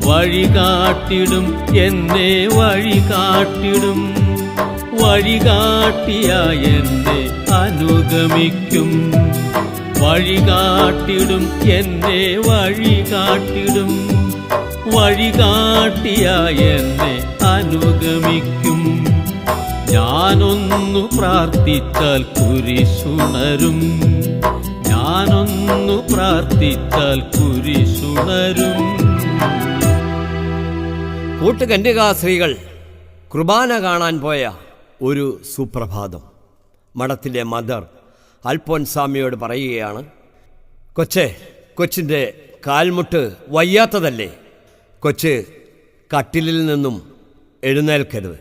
വഴികാട്ടിടും, എന്നെ വഴികാട്ടിടും, വഴികാട്ടിയായ എന്നെ അനുഗമിക്കും. വഴികാട്ടിടും, എന്നെ വഴികാട്ടിടും, വഴികാട്ടിയായ എന്നെ അനുഗമിക്കും. ഞാനൊന്നു പ്രാർത്ഥിച്ചാൽ കുരിശുണരും, ഞാനൊന്നു പ്രാർത്ഥിച്ചാൽ കുരിശുണരും. കൂട്ടുകന്യകാസ്ത്രീകൾ കുർബാന കാണാൻ പോയ ഒരു സുപ്രഭാതം. മഠത്തിലെ മദർ അൽഫോൻസാമ്മയോട് പറയുകയാണ്, കൊച്ചിൻ്റെ കാൽമുട്ട് വയ്യാത്തതല്ലേ, കൊച്ച് കട്ടിലിൽ നിന്നും എഴുന്നേൽക്കരുത്.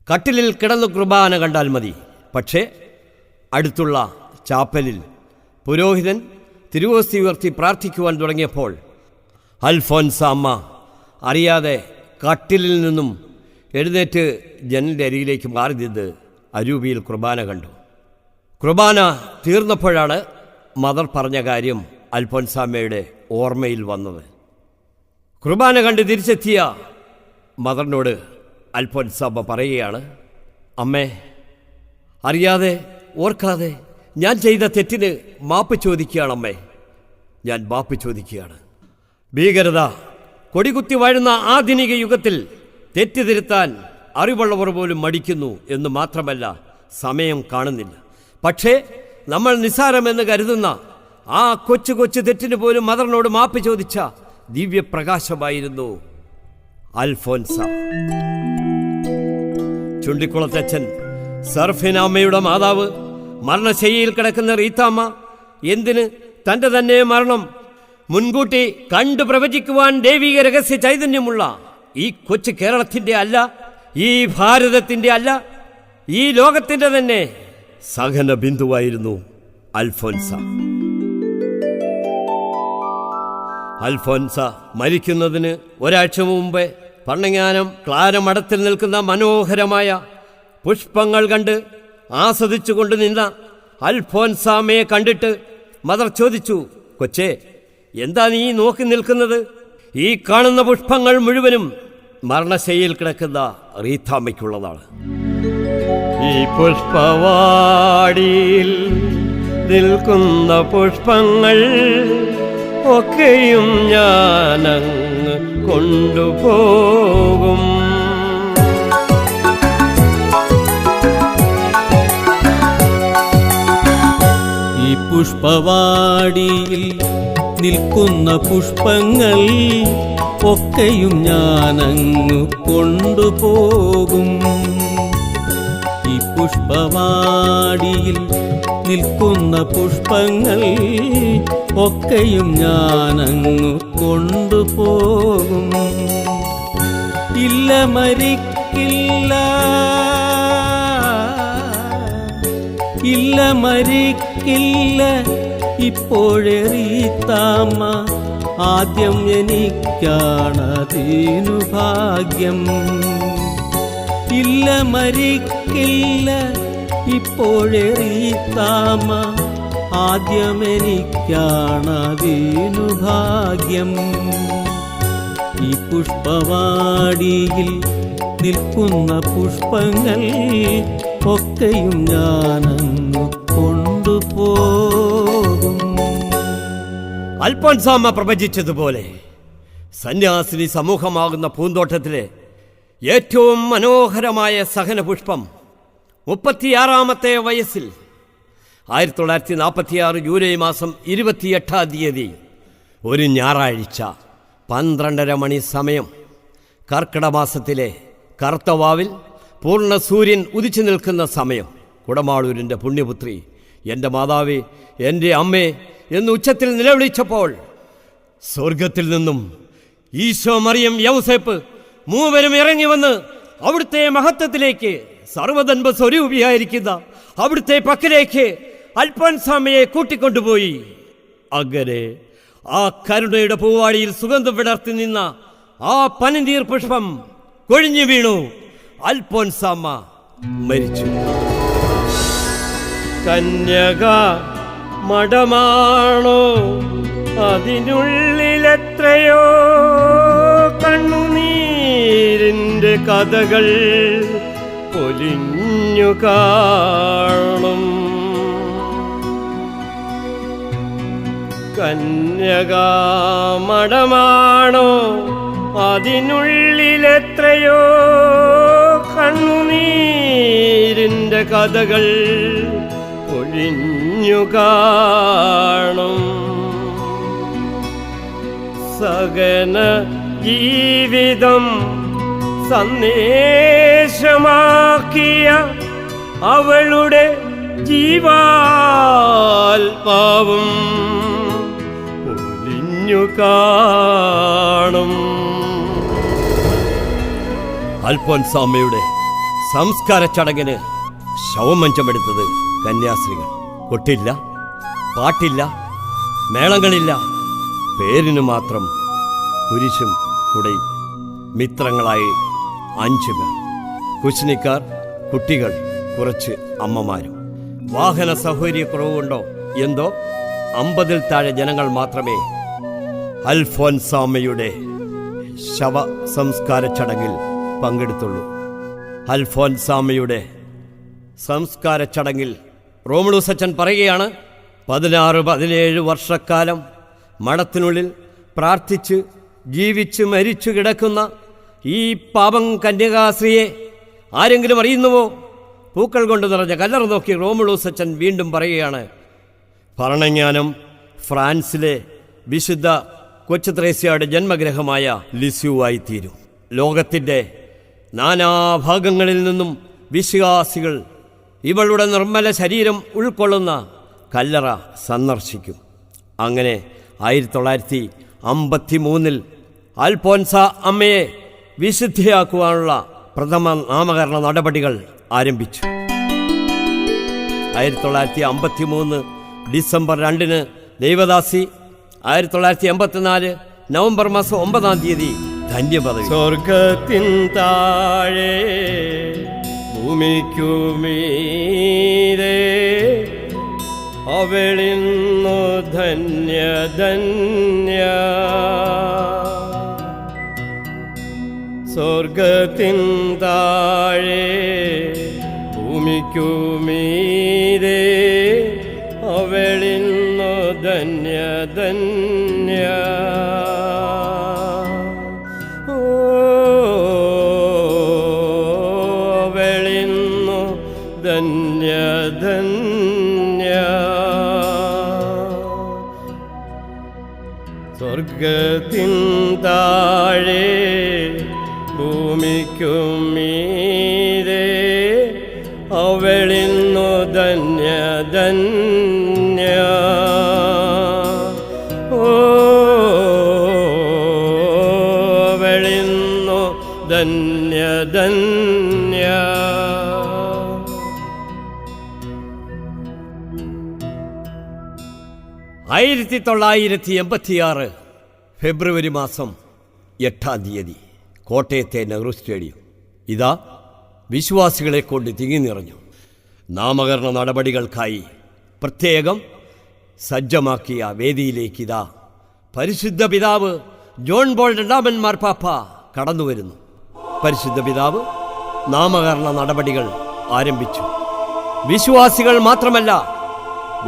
കട്ടിലിൽ കിടന്ന് കുർബാന കണ്ടാൽ മതി. പക്ഷേ അടുത്തുള്ള ചാപ്പലിൽ പുരോഹിതൻ തിരുവോസ്തി ഉയർത്തി പ്രാർത്ഥിക്കുവാൻ തുടങ്ങിയപ്പോൾ അൽഫോൻസാമ്മ അറിയാതെ കട്ടിലിൽ നിന്നും എഴുന്നേറ്റ് ജനലിൻ്റെ അരികിലേക്ക് മാറി നിന്ന് അരൂപിയിൽ കുർബാന കണ്ടു. കുർബാന തീർന്നപ്പോഴാണ് മദർ പറഞ്ഞ കാര്യം അൽഫോൻസാമ്മയുടെ ഓർമ്മയിൽ വന്നത്. കുർബാന കണ്ട് തിരിച്ചെത്തിയ മദറിനോട് അൽഫോൻസാമ്മ പറയുകയാണ്, അമ്മേ, അറിയാതെ ഓർക്കാതെ ഞാൻ ചെയ്ത തെറ്റിന് മാപ്പ് ചോദിക്കുകയാണ് അമ്മേ, ഞാൻ മാപ്പ് ചോദിക്കുകയാണ്. ഭീകരത കൊടികുത്തി വാഴുന്ന ആധുനിക യുഗത്തിൽ തെറ്റ് തിരുത്താൻ അറിവുള്ളവർ പോലും മടിക്കുന്നു എന്ന് മാത്രമല്ല, സമയം കാണുന്നില്ല. പക്ഷേ നമ്മൾ നിസ്സാരമെന്ന് കരുതുന്ന ആ കൊച്ചു തെറ്റിന് പോലും മദറിനോട് മാപ്പ് ചോദിച്ച ദിവ്യപ്രകാശമായിരുന്നു അൽഫോൻസ. ചുണ്ടിക്കുളത്തച്ഛൻ സർഫിനാമ്മയുടെ മാതാവ്, മരണശയ്യയിൽ കിടക്കുന്ന റീത്താമ്മ എന്തിന് തൻ്റെ തന്നെ മരണം മുൻകൂട്ടി കണ്ടു പ്രവചിക്കുവാൻ ദൈവിക രഹസ്യ ചൈതന്യമുള്ള ഈ കൊച്ചു കേരളത്തിൻ്റെ അല്ല, ഈ ഭാരതത്തിൻ്റെ അല്ല, ഈ ലോകത്തിൻ്റെ തന്നെ സഹന ബിന്ദുവായിരുന്നു അൽഫോൻസ. അൽഫോൻസ മരിക്കുന്നതിന് ഒരാഴ്ച മുമ്പേ പണ്ണങ്ങാനം ക്ലാരമഠത്തിൽ നിൽക്കുന്ന മനോഹരമായ പുഷ്പങ്ങൾ കണ്ട് ആസ്വദിച്ചുകൊണ്ട് നിന്ന അൽഫോൻസാമ്മയെ കണ്ടിട്ട് മദർ ചോദിച്ചു, കൊച്ചേ, എന്താ നീ നോക്കി നിൽക്കുന്നത്? ഈ കാണുന്ന പുഷ്പങ്ങൾ മുഴുവനും മരണശയ്യയിൽ കിടക്കുന്ന റീത്താമ്മയ്ക്കുള്ളതാണ്. ഈ പുഷ്പവാടിയിൽ നിൽക്കുന്ന പുഷ്പങ്ങൾ ഒക്കെയും ഞാനങ്ങ് കൊണ്ടുപോകും. ഈ പുഷ്പവാടിയിൽ നിൽക്കുന്ന പുഷ്പങ്ങൾ ഒക്കെയും ഞാനങ്ങ് കൊണ്ടുപോകും. ഈ പുഷ്പവാടിയിൽ നിൽക്കുന്ന പുഷ്പങ്ങൾ ഒക്കെയും ഞാനങ്ങ് കൊണ്ടുപോകും. ഇല്ല, മരിക്കില്ല, ഇല്ല, മരിക്കില്ല ഇപ്പോഴെറീത്താമ്മ, ആദ്യം എനിക്കാണതീനു ഭാഗ്യം. ഇല്ല, മരിക്കില്ല ഇപ്പോഴെറീത്താമ്മ, ആദ്യം എനിക്കാണതീനു ഭാഗ്യം. ഈ പുഷ്പവാടിയിൽ നിൽക്കുന്ന പുഷ്പങ്ങൾ ഒക്കെയും ഞാനങ്ങ് കൊണ്ടുപോകും. അൽഫോൻസാമ്മ പ്രവചിച്ചതുപോലെ സന്യാസിനി സമൂഹമാകുന്ന പൂന്തോട്ടത്തിലെ ഏറ്റവും മനോഹരമായ സഹനപുഷ്പം 36-ാമത്തെ വയസ്സിൽ 1946 ജൂലൈ മാസം 28-ാം തീയതി ഒരു ഞായറാഴ്ച 12:30 മണി സമയം, കർക്കിടമാസത്തിലെ കറുത്തവാവിൽ പൂർണ്ണ സൂര്യൻ ഉദിച്ചു നിൽക്കുന്ന സമയം, കുടമാളൂരിൻ്റെ പുണ്യപുത്രി എൻ്റെ മാതാവേ, എൻ്റെ അമ്മേ എന്ന് ഉച്ചത്തിൽ നിലവിളിച്ചപ്പോൾ സ്വർഗത്തിൽ നിന്നും ഈശോ, മറിയം, യൗസേപ്പ് മൂവരും ഇറങ്ങി വന്ന് അവിടുത്തെ മഹത്വത്തിലേക്ക്, സർവ്വധന്മ സ്വരൂപിയായിരിക്കുന്ന അവിടുത്തെ പക്കലേക്ക് അൽഫോൻസാമ്മയെ കൂട്ടിക്കൊണ്ടുപോയി. അങ്ങനെ ആ കരുണയുടെ പൂവാടിയിൽ സുഗന്ധം വിടർത്തി നിന്ന ആ പനിനീർ പുഷ്പം കൊഴിഞ്ഞു വീണു. അൽഫോൻസാമ്മ മരിച്ചു. കന്യക മഠമാണോ, അതിനുള്ളിലെത്രയോ കണ്ണുനീരിൻ്റെ കഥകൾ പൊലിഞ്ഞു കാണും. കന്യകാമഠമാണോ, അതിനുള്ളിലെത്രയോ കണ്ണുനീരിൻ്റെ കഥകൾ പൊലിഞ്ഞു കാണും. സകന ജീവിതം സന്ദേശമാക്കിയ അവളുടെ ജീവാത്മാവും പൊലിഞ്ഞു കാണും. അൽഫോൻസാമ്മയുടെ സംസ്കാര ചടങ്ങിന് ശവമഞ്ചമെടുത്തത് കന്യാസ്ത്രീകൾ. കൊട്ടില്ല, പാട്ടില്ല, മേളങ്ങളില്ല, പേരിന് മാത്രം കുരിശും കുടയും. മിത്രങ്ങളായി 5 പേർ, കുശിനിക്കാർ, കുട്ടികൾ, കുറച്ച് അമ്മമാരും. വാഹന സൗകര്യക്കുറവുണ്ടോ എന്തോ 50-ൽ താഴെ ജനങ്ങൾ മാത്രമേ അൽഫോൻസാമ്മയുടെ ശവ സംസ്കാര ചടങ്ങിൽ പങ്കെടുത്തുള്ളൂ. അൽഫോൻസാമ്മയുടെ സംസ്കാര ചടങ്ങിൽ റോമുളൂസച്ചൻ പറയുകയാണ്, 16-17 വർഷക്കാലം മഠത്തിനുള്ളിൽ പ്രാർത്ഥിച്ച് ജീവിച്ച് മരിച്ചു കിടക്കുന്ന ഈ പാപം കന്യകാശ്രീയെ ആരെങ്കിലും അറിയുന്നുവോ? പൂക്കൾ കൊണ്ട് നിറഞ്ഞ കല്ലറ നോക്കി റോമുളൂസച്ചൻ വീണ്ടും പറയുകയാണ്, ഭരണങ്ങാനം ഫ്രാൻസിലെ വിശുദ്ധ കൊച്ചു ത്രേസ്യയുടെ ജന്മഗ്രഹമായ ലിസ്യുവായി തീരും. ലോകത്തിൻ്റെ നാനാഭാഗങ്ങളിൽ നിന്നും വിശ്വാസികൾ ഇവളുടെ നിർമ്മല ശരീരം ഉൾക്കൊള്ളുന്ന കല്ലറ സന്ദർശിക്കും. അങ്ങനെ 1953 അൽഫോൻസ അമ്മയെ വിശുദ്ധിയാക്കുവാനുള്ള പ്രഥമ നാമകരണ നടപടികൾ ആരംഭിച്ചു. 1953 ഡിസംബർ 2 ദൈവദാസി, 1984 നവംബർ മാസം 9 ധന്യപദവി. സ്വർഗത്തിൻ താഴെ ഭൂമിക്കുമീരെ അവളിന്നു ധന്യ ധന്യ. സ്വർഗത്തിൻ താഴെ ഭൂമിക്കുമീരെ അവളിന്നു ധന്യ ധന്യ. അവളിന്നു ധന്യ ധന്യ. സ്വർഗത്തിൻ താഴെ ഭൂമിക്കുമീരെ അവളിന്നു ധന്യ ധന്യ. അവളിന്നു ധന്യ ധന്യ. 1986 ഫെബ്രുവരി മാസം 8 കോട്ടയത്തെ നെഹ്റു സ്റ്റേഡിയം ഇതാ വിശ്വാസികളെ കൊണ്ട് തിങ്ങി നിറഞ്ഞു. നാമകരണ നടപടികൾക്കായി പ്രത്യേകം സജ്ജമാക്കിയ വേദിയിലേക്ക് ഇതാ പരിശുദ്ധ പിതാവ് ജോൺ പോൾ രണ്ടാമൻ മാർപ്പാപ്പ കടന്നുവരുന്നു. പരിശുദ്ധ പിതാവ് നാമകരണ നടപടികൾ ആരംഭിച്ചു. വിശ്വാസികൾ മാത്രമല്ല,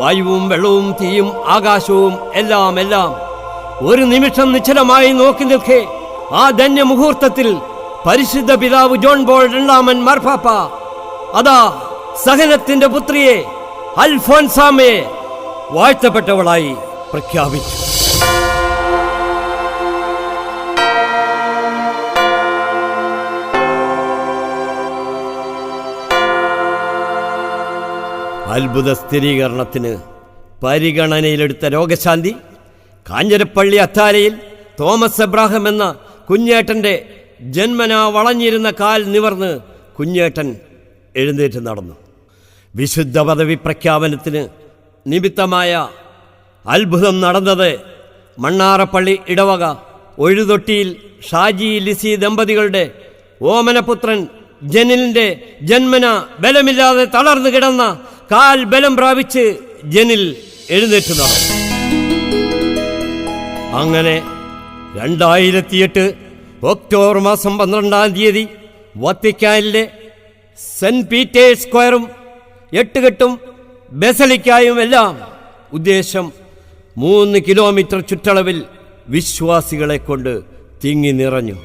വായുവും വെള്ളവും തീയും ആകാശവും എല്ലാം ഒരു നിമിഷം നിശ്ചലമായി നോക്കി നിൽക്കെ ആ ധന്യമുഹൂർത്തത്തിൽ പരിശുദ്ധ പിതാവ് ജോൺ പോൾ രണ്ടാമൻ മാർപ്പാപ്പ അതാ സഹനത്തിന്റെ പുത്രിയെ അൽഫോൻസാമയെ വാഴ്ത്തപ്പെട്ടവളായി പ്രഖ്യാപിച്ചു. അത്ഭുത സ്ഥിരീകരണത്തിന് പരിഗണനയിലെടുത്ത രോഗശാന്തി കാഞ്ഞിരപ്പള്ളി അത്താരയിൽ തോമസ് എബ്രാഹിം എന്ന കുഞ്ഞേട്ടൻ്റെ ജന്മനാ വളഞ്ഞിരുന്ന കാൽ നിവർന്ന് കുഞ്ഞേട്ടൻ എഴുന്നേറ്റ് നടന്നു. വിശുദ്ധ പദവി പ്രഖ്യാപനത്തിന് നിമിത്തമായ അത്ഭുതം നടന്നത് മണ്ണാറപ്പള്ളി ഇടവക ഒഴുതൊട്ടിയിൽ ഷാജി ലിസി ദമ്പതികളുടെ ഓമനപുത്രൻ ജനിലിന്റെ ജന്മന ബലമില്ലാതെ തളർന്നു കിടന്ന കാൽ ബലം പ്രാപിച്ച് ജനിൽ എഴുന്നേറ്റ് നടന്നു. അങ്ങനെ 2008 ഒക്ടോബർ മാസം 12 വത്തിക്കാനിലെ സെന്റ് പീറ്റേഴ്സ് സ്ക്വയറും 8 കെട്ടും ബസലിക്കായും എല്ലാം ഉദ്ദേശം 3 കിലോമീറ്റർ ചുറ്റളവിൽ വിശ്വാസികളെ കൊണ്ട് തിങ്ങി നിറഞ്ഞു.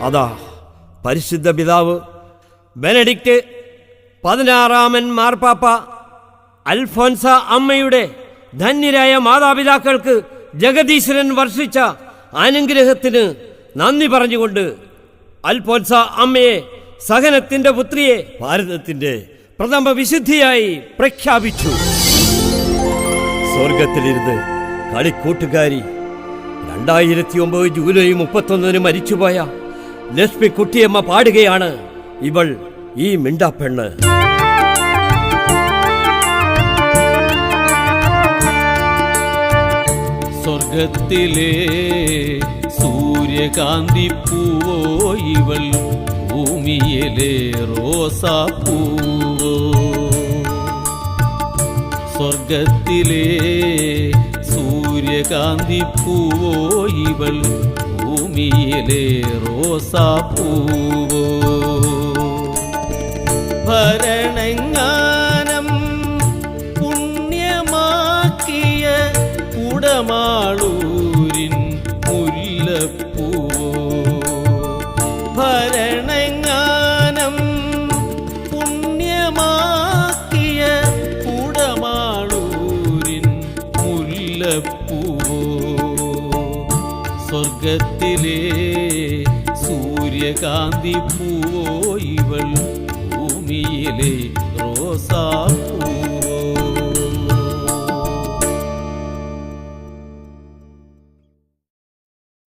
അതാ പരിശുദ്ധ പിതാവ് ബെനഡിക്റ്റ് 16 മാർപ്പാപ്പ അൽഫോൻസ അമ്മയുടെ ധന്യരായ മാതാപിതാക്കൾക്ക് ജഗദീശ്വരൻ വർഷിച്ച അനുഗ്രഹത്തിന് നന്ദി പറഞ്ഞുകൊണ്ട് അൽഫോൻസ അമ്മയെ സഹനത്തിന്റെ പുത്രിയെ ഭാരതത്തിന്റെ പ്രഥമ വിശുദ്ധിയായി പ്രഖ്യാപിച്ചു. സ്വർഗത്തിലിരുന്ന് കളിക്കൂട്ടുകാരി 2009 ജൂലൈ 31 മരിച്ചുപോയ ലക്ഷ്മി കുട്ടിയമ്മ പാടുകയാണ് ഇവൾ ഈ മിണ്ടാപ്പെണ്ണ്. സ്വർഗത്തിലെ സൂര്യകാന്തി പൂവോ ഇവൾ, ഭൂമിയിലെ റോസാപ്പൂവോ. സ്വർഗത്തിലെ സൂര്യകാന്തി പൂവോ ഇവൾ, ഭൂമിയിലെ റോസാപ്പൂവോ. ഭരണങ്ങാനം പുണ്യമാക്കിയ കുടമാളൂരിൻ മുല്ലപ്പൂവോ. മുല്ലപ്പൂവോ സ്വർഗത്തിലെ സൂര്യകാന്തി പൂവോ ഇവൾ ഭൂമിയിലെ റോസാപ്പൂ